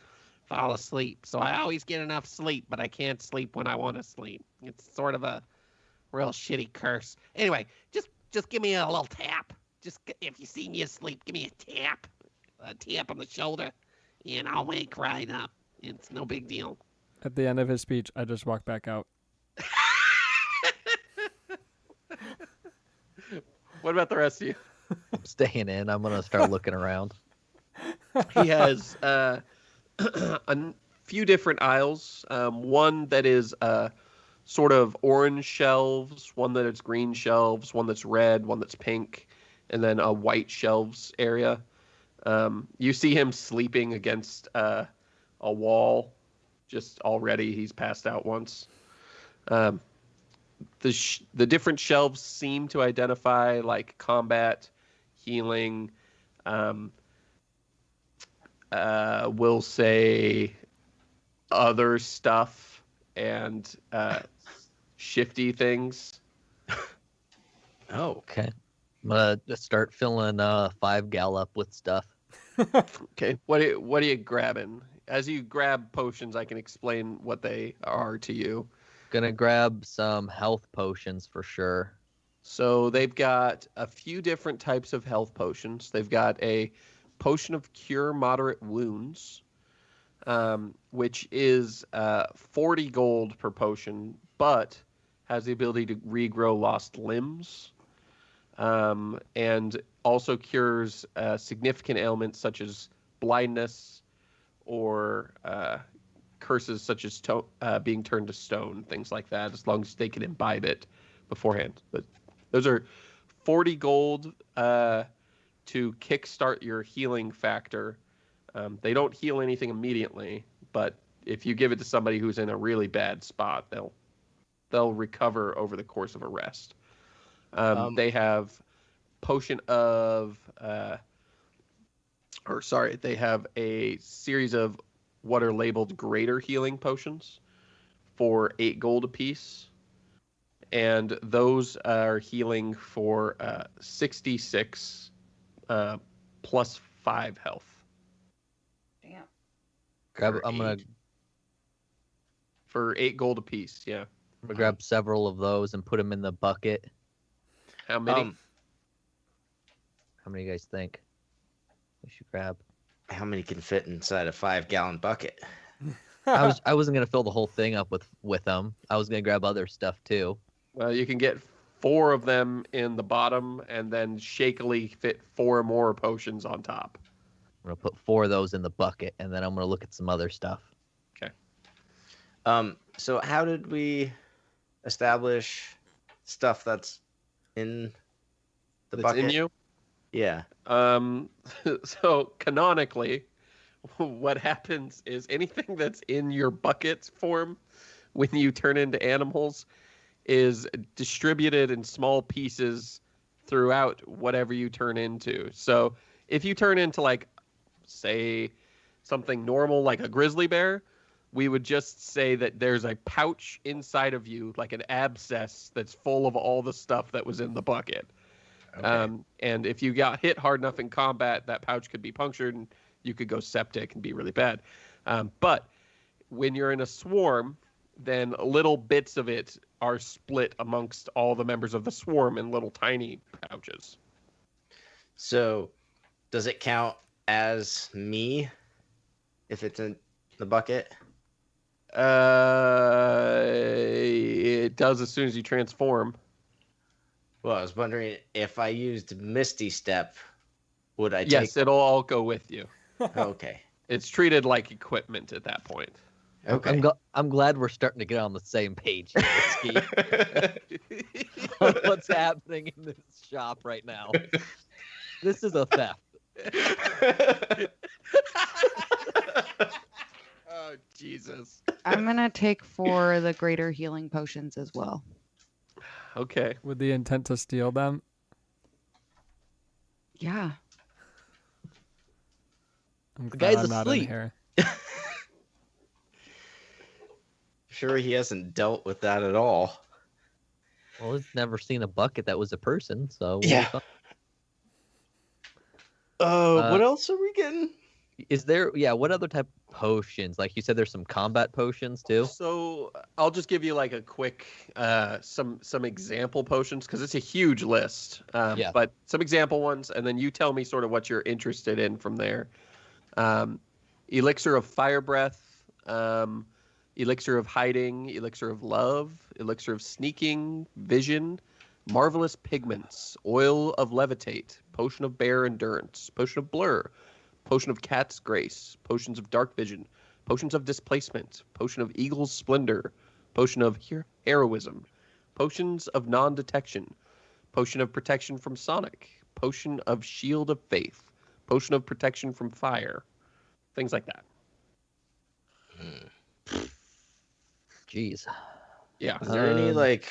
fall asleep. So I always get enough sleep, but I can't sleep when I want to sleep. It's sort of a real shitty curse. Anyway, just give me a little tap. If you see me asleep, give me a tap on the shoulder, and I'll wake right up. It's no big deal. At the end of his speech, I just walk back out. what about the rest of you? I'm staying in. I'm gonna start looking around. He has a few different aisles. One that is sort of orange shelves, one that is green shelves, one that's red, one that's pink, and then a white shelves area. You see him sleeping against a wall. Just already, he's passed out once. The different shelves seem to identify like combat, healing. We'll say other stuff and shifty things. Oh, Okay. I'm gonna just start filling 5-gal up with stuff. Okay, what are you grabbing? As you grab potions, I can explain what they are to you. Gonna grab some health potions for sure. So they've got a few different types of health potions. They've got a potion of cure moderate wounds, which is 40 gold per potion, but has the ability to regrow lost limbs, and also cures significant ailments such as blindness or curses such as being turned to stone, things like that, as long as they can imbibe it beforehand. But those are 40 gold to kickstart your healing factor. They don't heal anything immediately, but if you give it to somebody who's in a really bad spot, they'll recover over the course of a rest. They have potion of they have a series of what are labeled greater healing potions for 8 gold apiece. And those are healing for 66 plus 5 health. Damn. Grab. For I'm gonna eight. For 8 gold apiece, yeah. grab several of those and put them in the bucket. How many? How many you guys think we should grab? How many can fit inside a 5-gallon bucket? I wasn't gonna fill the whole thing up with them. I was gonna grab other stuff too. Well, you can get 4 of them in the bottom and then shakily fit 4 more potions on top. I'm gonna put 4 of those in the bucket, and then I'm gonna look at some other stuff. So how did we establish stuff that's in the That's bucket? in you? Yeah. So canonically, what happens is anything that's in your bucket form when you turn into animals is distributed in small pieces throughout whatever you turn into. So if you turn into, like, say, something normal like a grizzly bear, we would just say that there's a pouch inside of you, like an abscess, that's full of all the stuff that was in the bucket. Okay. And if you got hit hard enough in combat, that pouch could be punctured and you could go septic and be really bad. But when you're in a swarm, then little bits of it are split amongst all the members of the swarm in little tiny pouches. So does it count as me if it's in the bucket? It does as soon as you transform. Well, I was wondering if I used Misty Step, would I Yes, take... it'll all go with you. Okay. It's treated like equipment at that point. Okay. I'm glad we're starting to get on the same page here, Whiskey. What's happening in this shop right now? This is a theft. Oh, Jesus. I'm gonna take 4 of the greater healing potions as well. Okay. With the intent to steal them. Yeah. I'm The glad guy's I'm not in asleep. here. Sure, he hasn't dealt with that at all. Well, he's never seen a bucket that was a person, so we'll be Yeah. fine. What else are we getting? Is there? Yeah. What other type of potions? Like you said, there's some combat potions too. So I'll just give you like a quick some example potions because it's a huge list. Yeah. But some example ones, and then you tell me sort of what you're interested in from there. Elixir of fire breath, elixir of hiding, elixir of love, elixir of sneaking, vision, marvelous pigments, oil of levitate, potion of bear endurance, potion of blur, potion of cat's grace, potions of dark vision, potions of displacement, potion of eagle's splendor, potion of heroism, potions of non-detection, potion of protection from sonic, potion of shield of faith, potion of protection from fire, things like that. Jeez. Yeah. Is there any like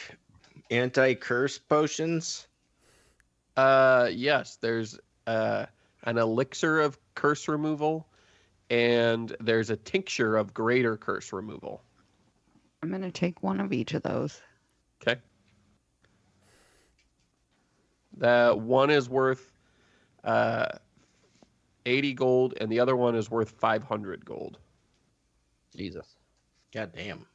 anti-curse potions? Yes, there's an elixir of curse removal, and there's a tincture of greater curse removal. I'm gonna take 1 of each of those. Okay. The one is worth 80 gold, and the other one is worth 500 gold. Jesus. God damn.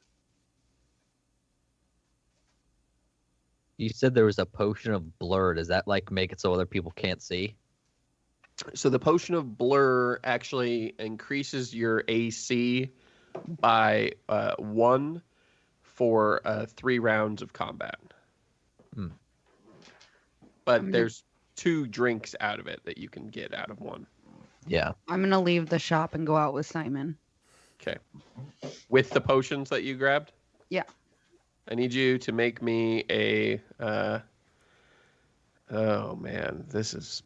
You said there was a potion of blur. Does that like make it so other people can't see? So the potion of blur actually increases your AC by 1 for 3 rounds of combat. Hmm. But there's 2 drinks out of it that you can get out of one. Yeah. I'm gonna leave the shop and go out with Simon. Okay. With the potions that you grabbed? Yeah. I need you to make me a... oh, man. This is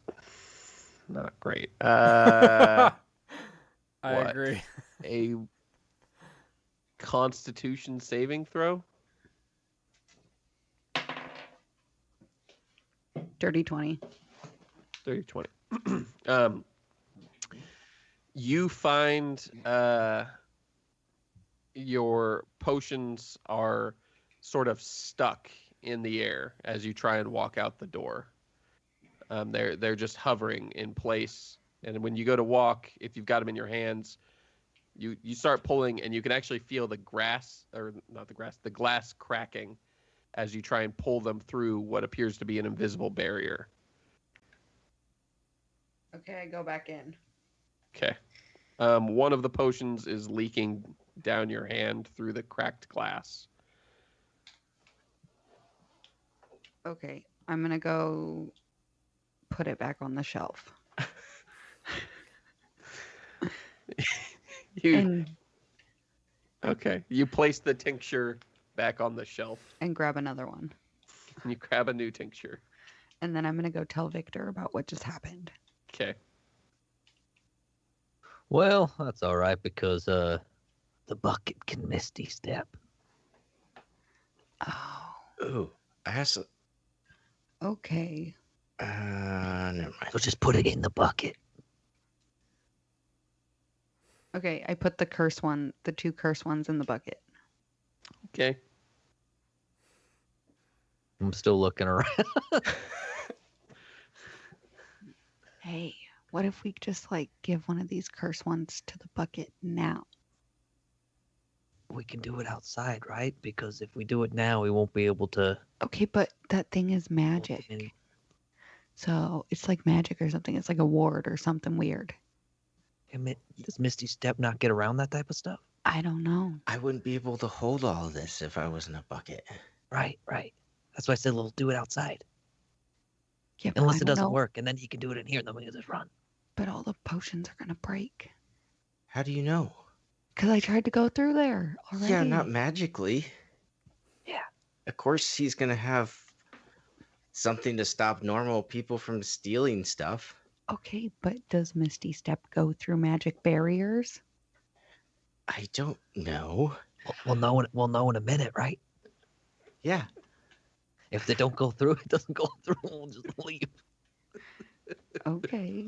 not great. I what? agree. A Constitution saving throw? Dirty 20. 30-20. You find your potions are sort of stuck in the air as you try and walk out the door. They're just hovering in place, and when you go to walk, if you've got them in your hands, you start pulling, and you can actually feel the grass, or not the grass, the glass cracking as you try and pull them through what appears to be an invisible barrier. Okay, I go back in. Okay. One of the potions is leaking down your hand through the cracked glass. Okay, I'm gonna go put it back on the shelf. You okay? You place the tincture back on the shelf, and grab another one. and you grab a new tincture. And then I'm gonna go tell Victor about what just happened. Okay. Well, that's all right because the bucket can misty step. Oh, Ooh, I have some. okay. Never mind. So just put it in the bucket. Okay, I put the two curse ones in the bucket. Okay. I'm still looking around. Hey, what if we just like give one of these curse ones to the bucket now? We can do it outside, right? Because if we do it now, we won't be able to. Okay, but that thing is magic. So it's like magic or something. It's like a ward or something weird. Does Misty Step not get around that type of stuff? I don't know. I wouldn't be able to hold all of this if I was in a bucket. Right. That's why I said we'll do it outside. Yeah, but I Unless it don't doesn't know. work, and then he can do it in here, and then we can just run. But all the potions are gonna break. How do you know? Cause I tried to go through there already. Yeah, not magically. Yeah. Of course, he's gonna have something to stop normal people from stealing stuff. Okay, but does Misty Step go through magic barriers? I don't know. We'll know in a minute, right? Yeah. If they don't go through, it doesn't go through. We'll just leave. Okay.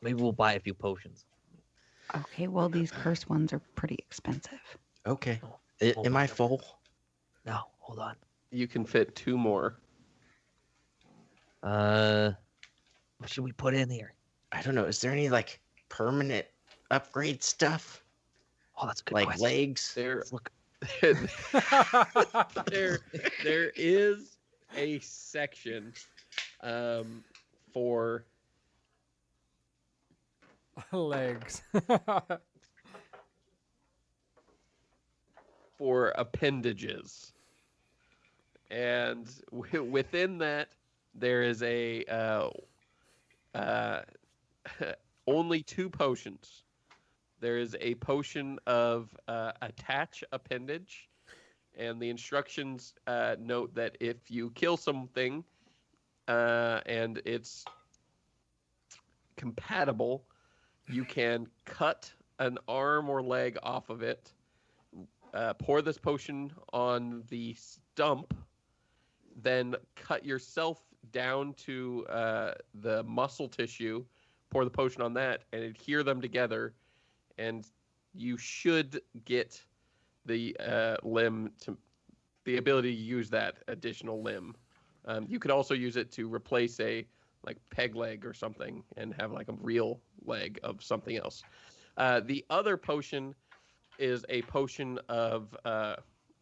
Maybe we'll buy a few potions. Okay, well these curse ones are pretty expensive. Okay. We'll Am I buy them. full? No, hold on. You can fit 2 more. What should we put in here? I don't know. Is there any like permanent upgrade stuff? Oh, that's a good Like question. legs? There, Let's look. there is a section for Legs. for appendages, and within that there is a only 2 potions. There is a potion of attach appendage, and the instructions note that if you kill something and it's compatible, you can cut an arm or leg off of it, pour this potion on the stump, then cut yourself down to the muscle tissue, pour the potion on that, and adhere them together, and you should get the limb to the ability to use that additional limb. You could also use it to replace a like peg leg or something and have like a real leg of something else. The other potion is a potion of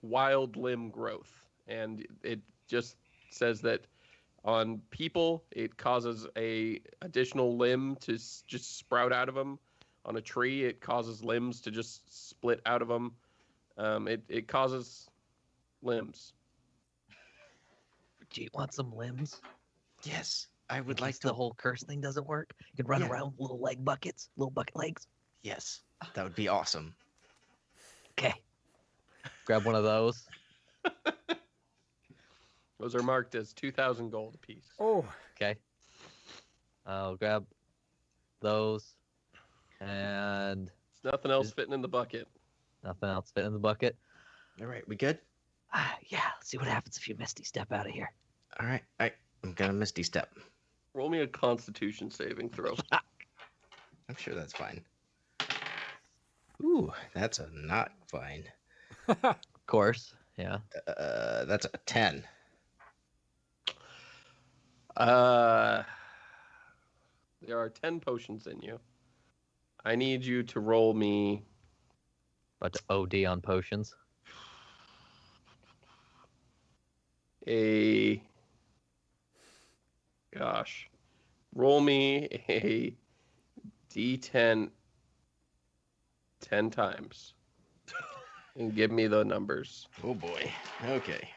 wild limb growth, and it just says that on people it causes a additional limb to just sprout out of them. On a tree it causes limbs to just split out of them. It causes limbs. Do you want some limbs? Yes. I In would like case the to. whole curse thing doesn't work. You can run Yeah. around with little leg buckets, little bucket legs. Yes. That would be awesome. Okay. Grab one of those. Those are marked as 2,000 gold apiece. Oh, Okay. I'll grab those and There's nothing else fitting in the bucket. nothing else fit in the bucket. All right. We good? Yeah, let's see what happens if you Misty Step out of here. All right. I'm gonna Misty Step. Roll me a Constitution saving throw. I'm sure that's fine. Ooh, that's a not fine. Of course. Yeah. That's a 10. There are 10 potions in you. I need you to roll me About to OD on potions. roll me a D10 10 times and give me the numbers. Oh boy. Okay.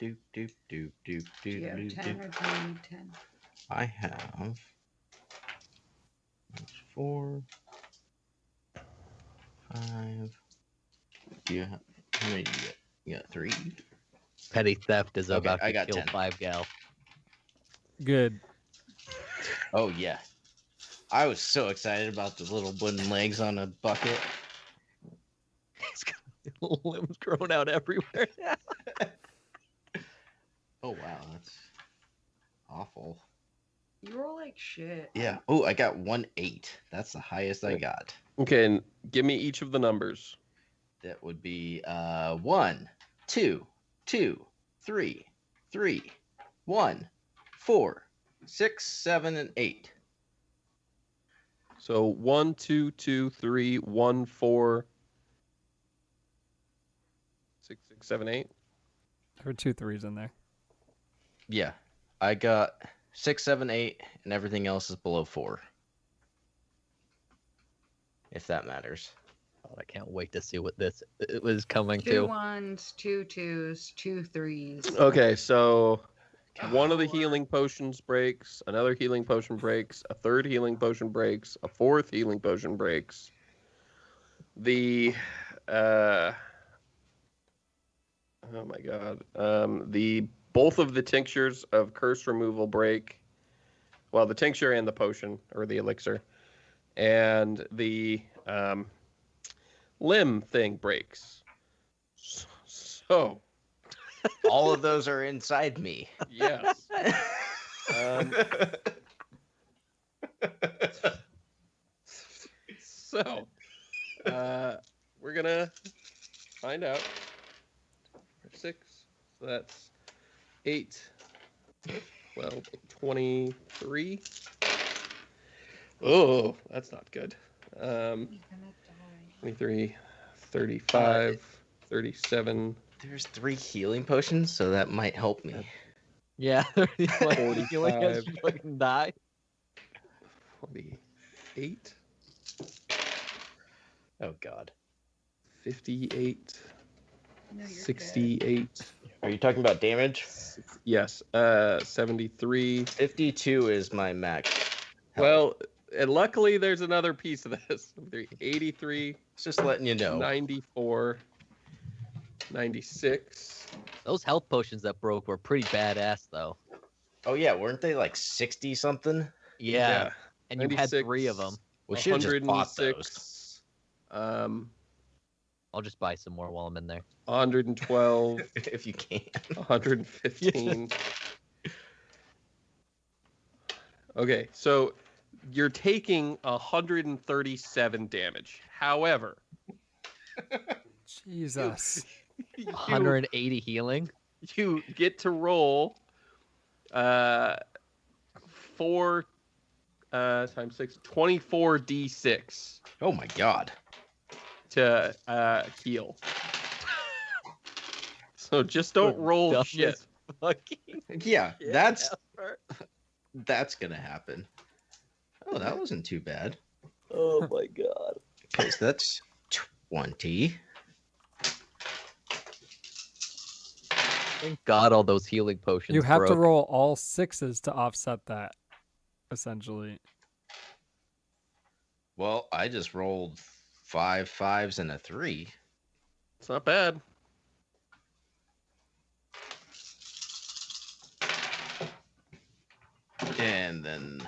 Doop doop doop doop Do you have doop 10 doop. or do you need 10? I have 4, 5. Do you have how many do you get? You got 3. Petty theft is Okay, about I to got kill 10. 5 gal. Good. Oh yeah. I was so excited about the little wooden legs on a bucket. He's got limbs growing out everywhere. Oh wow, that's awful. You roll like shit. Yeah. Oh, I got 1-8. That's the highest I got. Okay, and give me each of the numbers. That would be 1, 2, 2, 3, 3, 1, 4, 6, 7, and 8. So 1, 2, 2, 3, 1, 4, 6, 6, 7, 8. There were 2 3s in there. Yeah. I got 6, 7, 8, and everything else is below 4. If that matters. Oh, I can't wait to see what this it was coming 2 to. 1s, 2 2s, 2 3s. Okay, so one of the healing potions breaks, another healing potion breaks, a third healing potion breaks, a fourth healing potion breaks. The oh my god. The both of the tinctures of curse removal break. Well, the tincture and the potion or the elixir. And the limb thing breaks. So, All of those are inside me. yes. So, we're gonna find out. 6. So that's 8, 12, 23. Oh, that's not good. 23, 35, 37. There's 3 healing potions, so that might help me. Yeah, he's like, he only has 45. to fucking die. 48, Oh god. 58, No, you're 68. Are you talking about damage? Yes, 73. 52 is my max. Well, and luckily there's another piece of this. 83, It's just letting you know. 94, 96. Those health potions that broke were pretty badass, though. Oh yeah, weren't they like 60 something? Yeah, and you had 96, 3 of them. We should have just bought those. 106, I'll just buy some more while I'm in there. 112, If you can. 115. Okay, so you're taking 137 damage. However, Jesus. 180 healing. you get to roll 4 times 6, 24 d6 Oh my god. to heal. So just don't roll Dumbest shit. Fucking Yeah, shit ever. that's gonna happen. Oh, that wasn't too bad. Oh my god. Okay, so that's 20. Thank God all those healing potions You have to broke. roll all 6s to offset that, essentially. Well, I just rolled 5 5s and a 3. It's not bad. And then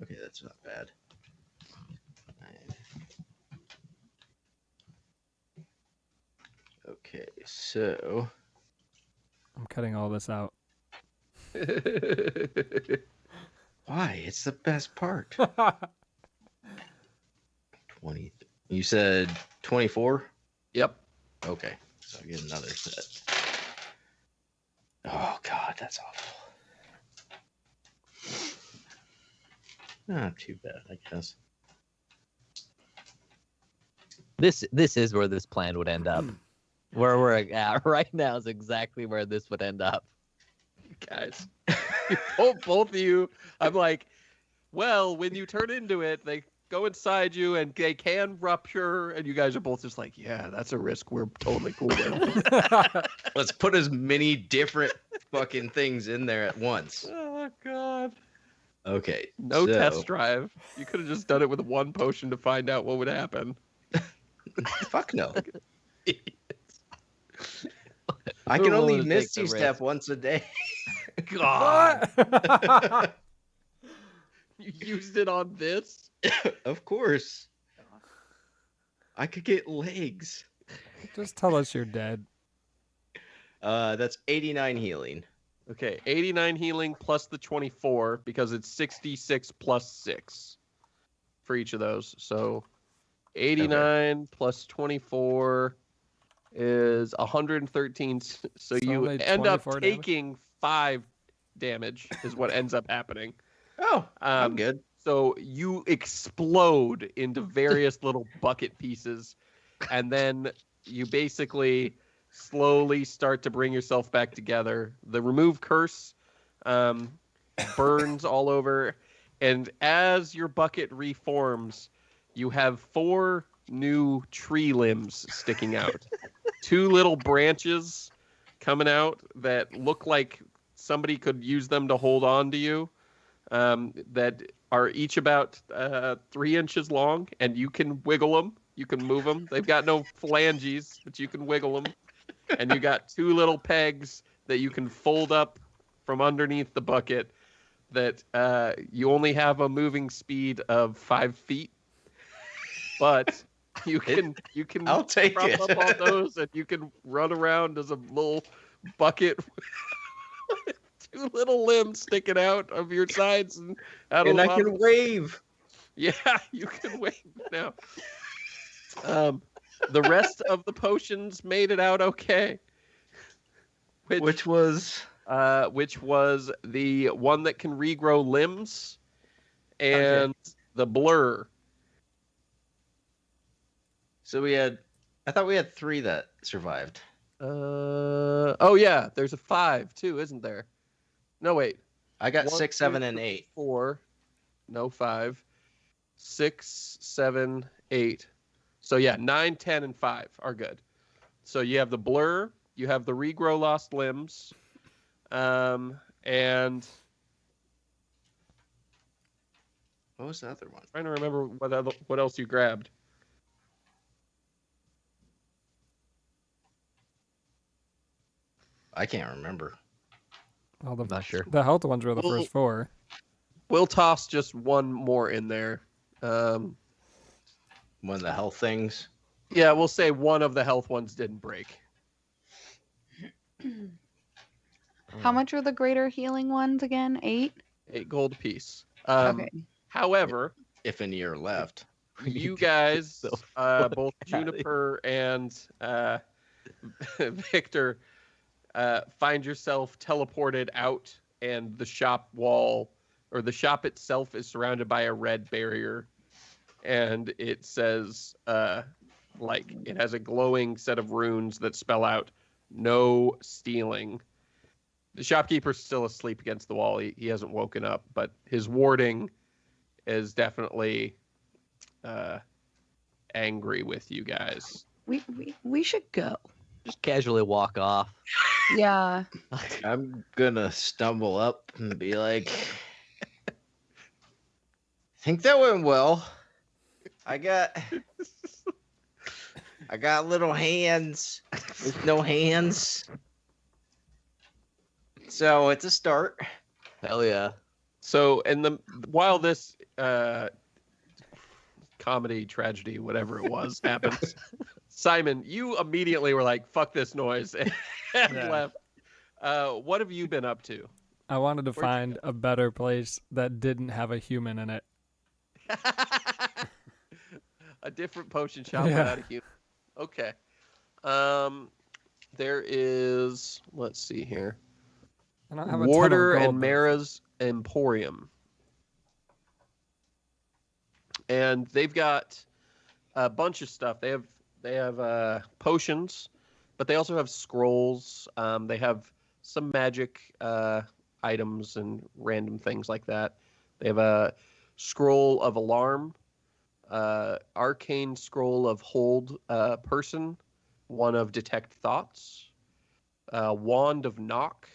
okay, that's not bad. Okay, so I'm cutting all this out. why? It's the best part. 20. You said 24? Yep. Okay, so I get another set. Oh god. God, that's awful. Not too bad, I guess. This is where this plan would end up. Where we're at right now is exactly where this would end up. Guys, both of you, I'm like, well, when you turn into it, they go inside you and they can rupture, and you guys are both just like, yeah, that's a risk we're totally cool with. Let's put as many different fucking things in there at once. Oh, God. Okay. No so- test drive. You could have just done it with one potion to find out what would happen. Fuck no. I Who can only willing to take misty the step risk? once a day. God. What? You used it on this? Of course. I could get legs. Just tell us you're dead. That's 89 healing. Okay, 89 healing plus the 24 because it's 66 plus 6 for each of those. So 89 plus 24 is 113. So you only end up 24 damage? taking 5 damage is what ends up happening. Oh, I'm good. So you explode into various little bucket pieces, and then you basically slowly start to bring yourself back together. The remove curse burns all over, and as your bucket reforms, you have 4 new tree limbs sticking out. 2 little branches coming out that look like somebody could use them to hold on to you. That are each about 3 inches long, and you can wiggle them. You can move them. They've got no phalanges, but you can wiggle them. And you got 2 little pegs that you can fold up from underneath the bucket. That you only have a moving speed of 5 feet, but you can I'll take prop it. up on those, and you can run around as a little bucket. 2 little limbs sticking out of your sides, and And I can wave. Yeah, you can wave now. The rest of the potions made it out okay. Which was the one that can regrow limbs, and the blur. So I thought we had 3 that survived. Oh yeah, there's a 5 too, isn't there? No, wait. I got 1, 6, 2, 7, and 3, 8. 4. No, 5. 6, 7, 8. So yeah, 9, 10, and 5 are good. So you have the blur, you have the regrow lost limbs, and What was the other one? trying to remember what else you grabbed. I can't remember. Well, I'm not sure. the health ones were the Well- first 4. We'll toss just one more in there. One of the health things. Yeah, we'll say one of the health ones didn't break. How much are the greater healing ones again? 8? 8 gold apiece. Okay. However, If any are left. you guys, So both outta here. Juniper and Victor, find yourself teleported out, and the shop wall, or the shop itself, is surrounded by a red barrier, and it says, like, it has a glowing set of runes that spell out "No stealing." The shopkeeper's still asleep against the wall. He hasn't woken up, but his warding is definitely angry with you guys. We should go. Just casually walk off. Yeah. I'm gonna stumble up and be like, think that went well. I got little hands with no hands. So it's a start. Hell yeah. So, and while this comedy, tragedy, whatever it was, happens, Simon, you immediately were like, "Fuck this noise," and Yeah. left. What have you been up to? I wanted to Where'd you find a better place that didn't have a human in it. A different potion shop Yeah. without a human. Okay. There is. Let's see here. I don't have a ton of Warder gold, and though. Mara's Emporium. And Mara's Emporium. And they've got a bunch of stuff. They have potions, but they also have scrolls. They have some magic items and random things like that. They have a scroll of alarm, arcane scroll of hold person, one of detect thoughts, wand of knock,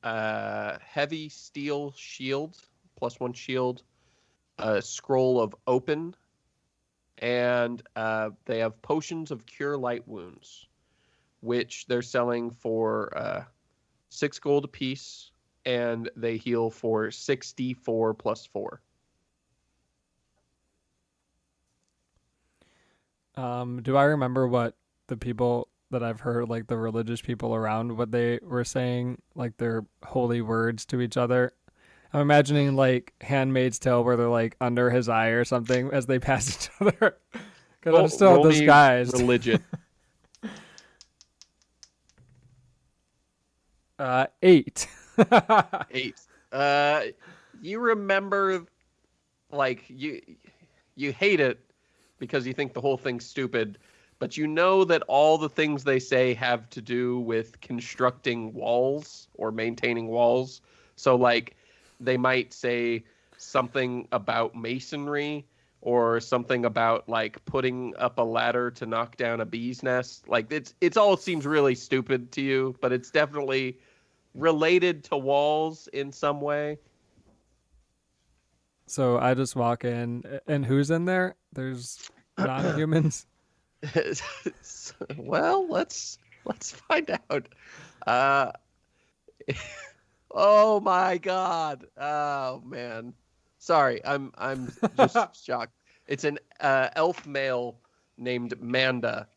heavy steel shield, +1 shield, a scroll of open, and they have potions of cure light wounds, which they're selling for 6 gold apiece, and they heal for 6d4 plus 4. Do I remember what the people that I've heard, like the religious people around, what they were saying, like their holy words to each other? I'm imagining like Handmaid's Tale where they're like under his eye or something as they pass each other. Because I'm still Roll me disguised. religion. 8. 8. You remember, like, you hate it because you think the whole thing's stupid, but you know that all the things they say have to do with constructing walls or maintaining walls. So, like, they might say something about masonry or something about, like, putting up a ladder to knock down a bee's nest. Like, it's all seems really stupid to you, but it's definitely related to walls in some way. So I just walk in, and who's in there? There's non-humans. Well, let's find out. Uh, oh my God! Oh man, sorry, I'm just shocked. It's an elf male named Manda,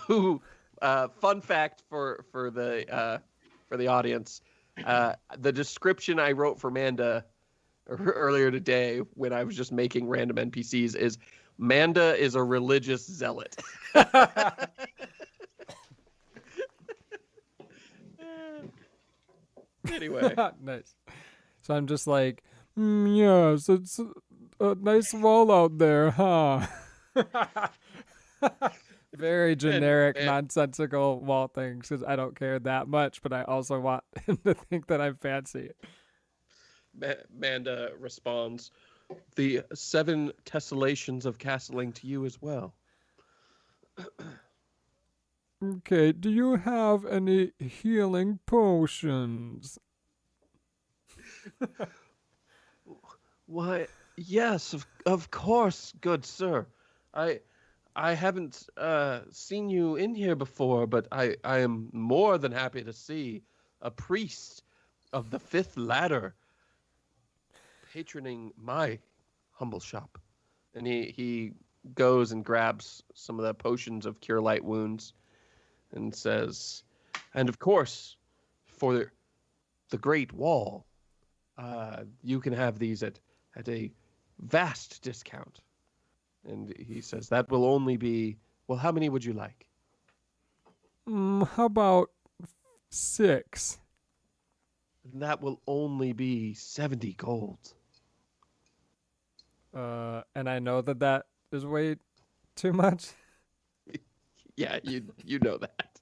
who fun fact for the audience, the description I wrote for Manda earlier today when I was just making random NPCs is Manda is a religious zealot. Anyway, Nice. So I'm just like, yes, it's a nice wall out there, huh? Very generic, and- nonsensical wall things because I don't care that much, but I also want him to think that I'm fancy. Manda responds, "The 7 tessellations of castling to you as well." Okay, do you have any healing potions? Why, yes, of course, good sir. I haven't seen you in here before, but I am more than happy to see a priest of the 5th ladder patroning my humble shop. And he goes and grabs some of the potions of cure light wounds and says, and of course, for the Great Wall, you can have these at a vast discount. And he says, that will only be, well, how many would you like? How about 6? That will only be 70 gold. And I know that is way too much. Yeah, you know that.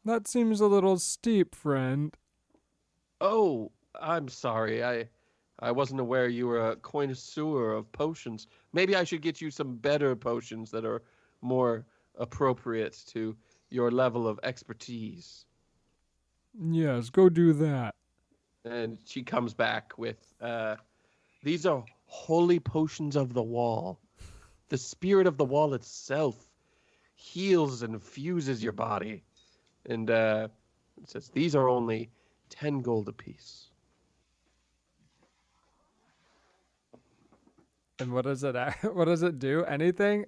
That seems a little steep, friend. Oh, I'm sorry. I wasn't aware you were a connoisseur of potions. Maybe I should get you some better potions that are more appropriate to your level of expertise. Yes, go do that. And she comes back with, these are holy potions of the wall. The spirit of the wall itself heals and infuses your body. And it says, these are only 10 gold apiece. And what does it what does it do? Anything?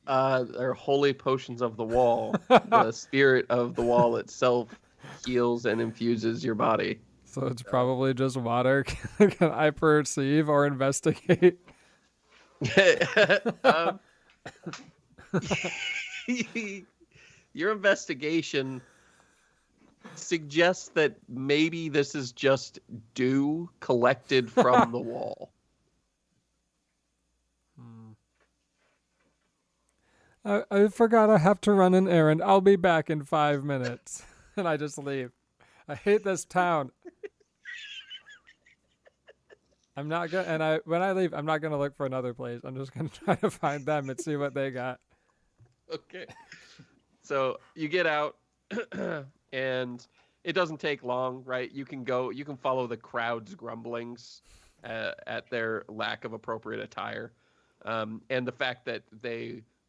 They're holy potions of the wall. The spirit of the wall itself heals and infuses your body. So it's probably just water. Can I perceive or investigate? Your investigation suggests that maybe this is just dew collected from the wall. I forgot I have to run an errand. I'll be back in 5 minutes. And I just leave. I hate this town. I'm not gonna, and when I leave, I'm not gonna look for another place. I'm just gonna try to find them and see what they got. Okay. So you get out, and it doesn't take long, right? You can follow the crowd's grumblings at their lack of appropriate attire, and the fact that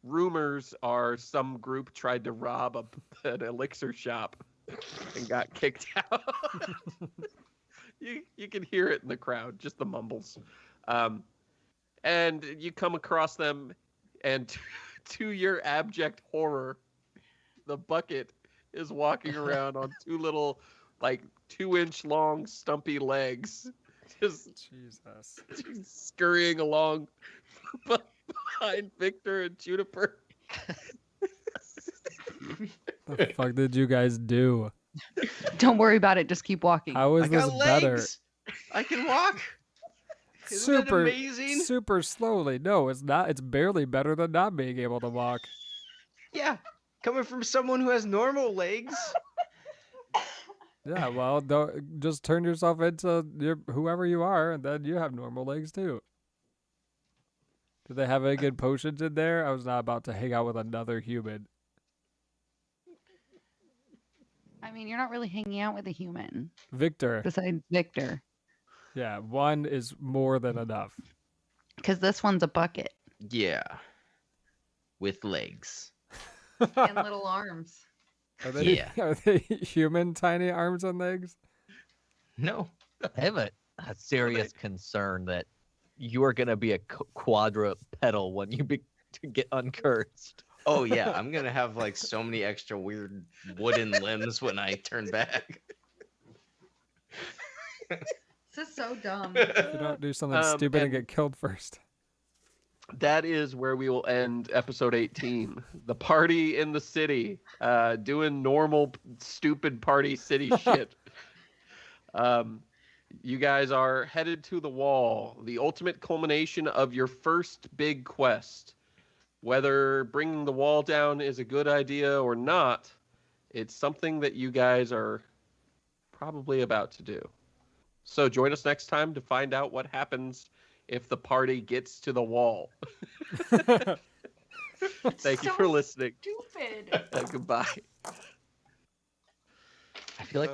rumors are some group tried to rob an elixir shop and got kicked out. You can hear it in the crowd, just the mumbles. And you come across them, and to your abject horror, the bucket is walking around on two little, 2-inch long, stumpy legs, just Jesus. scurrying along behind Victor and Juniper. The fuck did you guys do? Don't worry about it. Just keep walking. How is I this got better? legs. I can walk. Isn't that amazing? Super slowly. No, it's not. It's barely better than not being able to walk. Yeah, coming from someone who has normal legs. Yeah, well, just turn yourself into whoever you are, and then you have normal legs too. Do they have any good potions in there? I was not about to hang out with another human. I mean, you're not really hanging out with a human Victor. besides Victor, Yeah, one is more than enough. because this one's a bucket Yeah, with legs. and little arms. Are they, Yeah. are they human tiny arms and legs? No. I have a serious concern that you are going to be a quadrupedal when you get uncursed. Oh yeah, I'm gonna have so many extra weird wooden limbs when I turn back. This is so dumb. If you don't do something stupid and and- get killed first. That is where we will end episode 18. The party in the city, doing normal, stupid party city shit. You guys are headed to the wall, the ultimate culmination of your first big quest. Whether bringing the wall down is a good idea or not, it's something that you guys are probably about to do. So join us next time to find out what happens if the party gets to the wall. Thank you for listening. Stupid. Goodbye. I feel like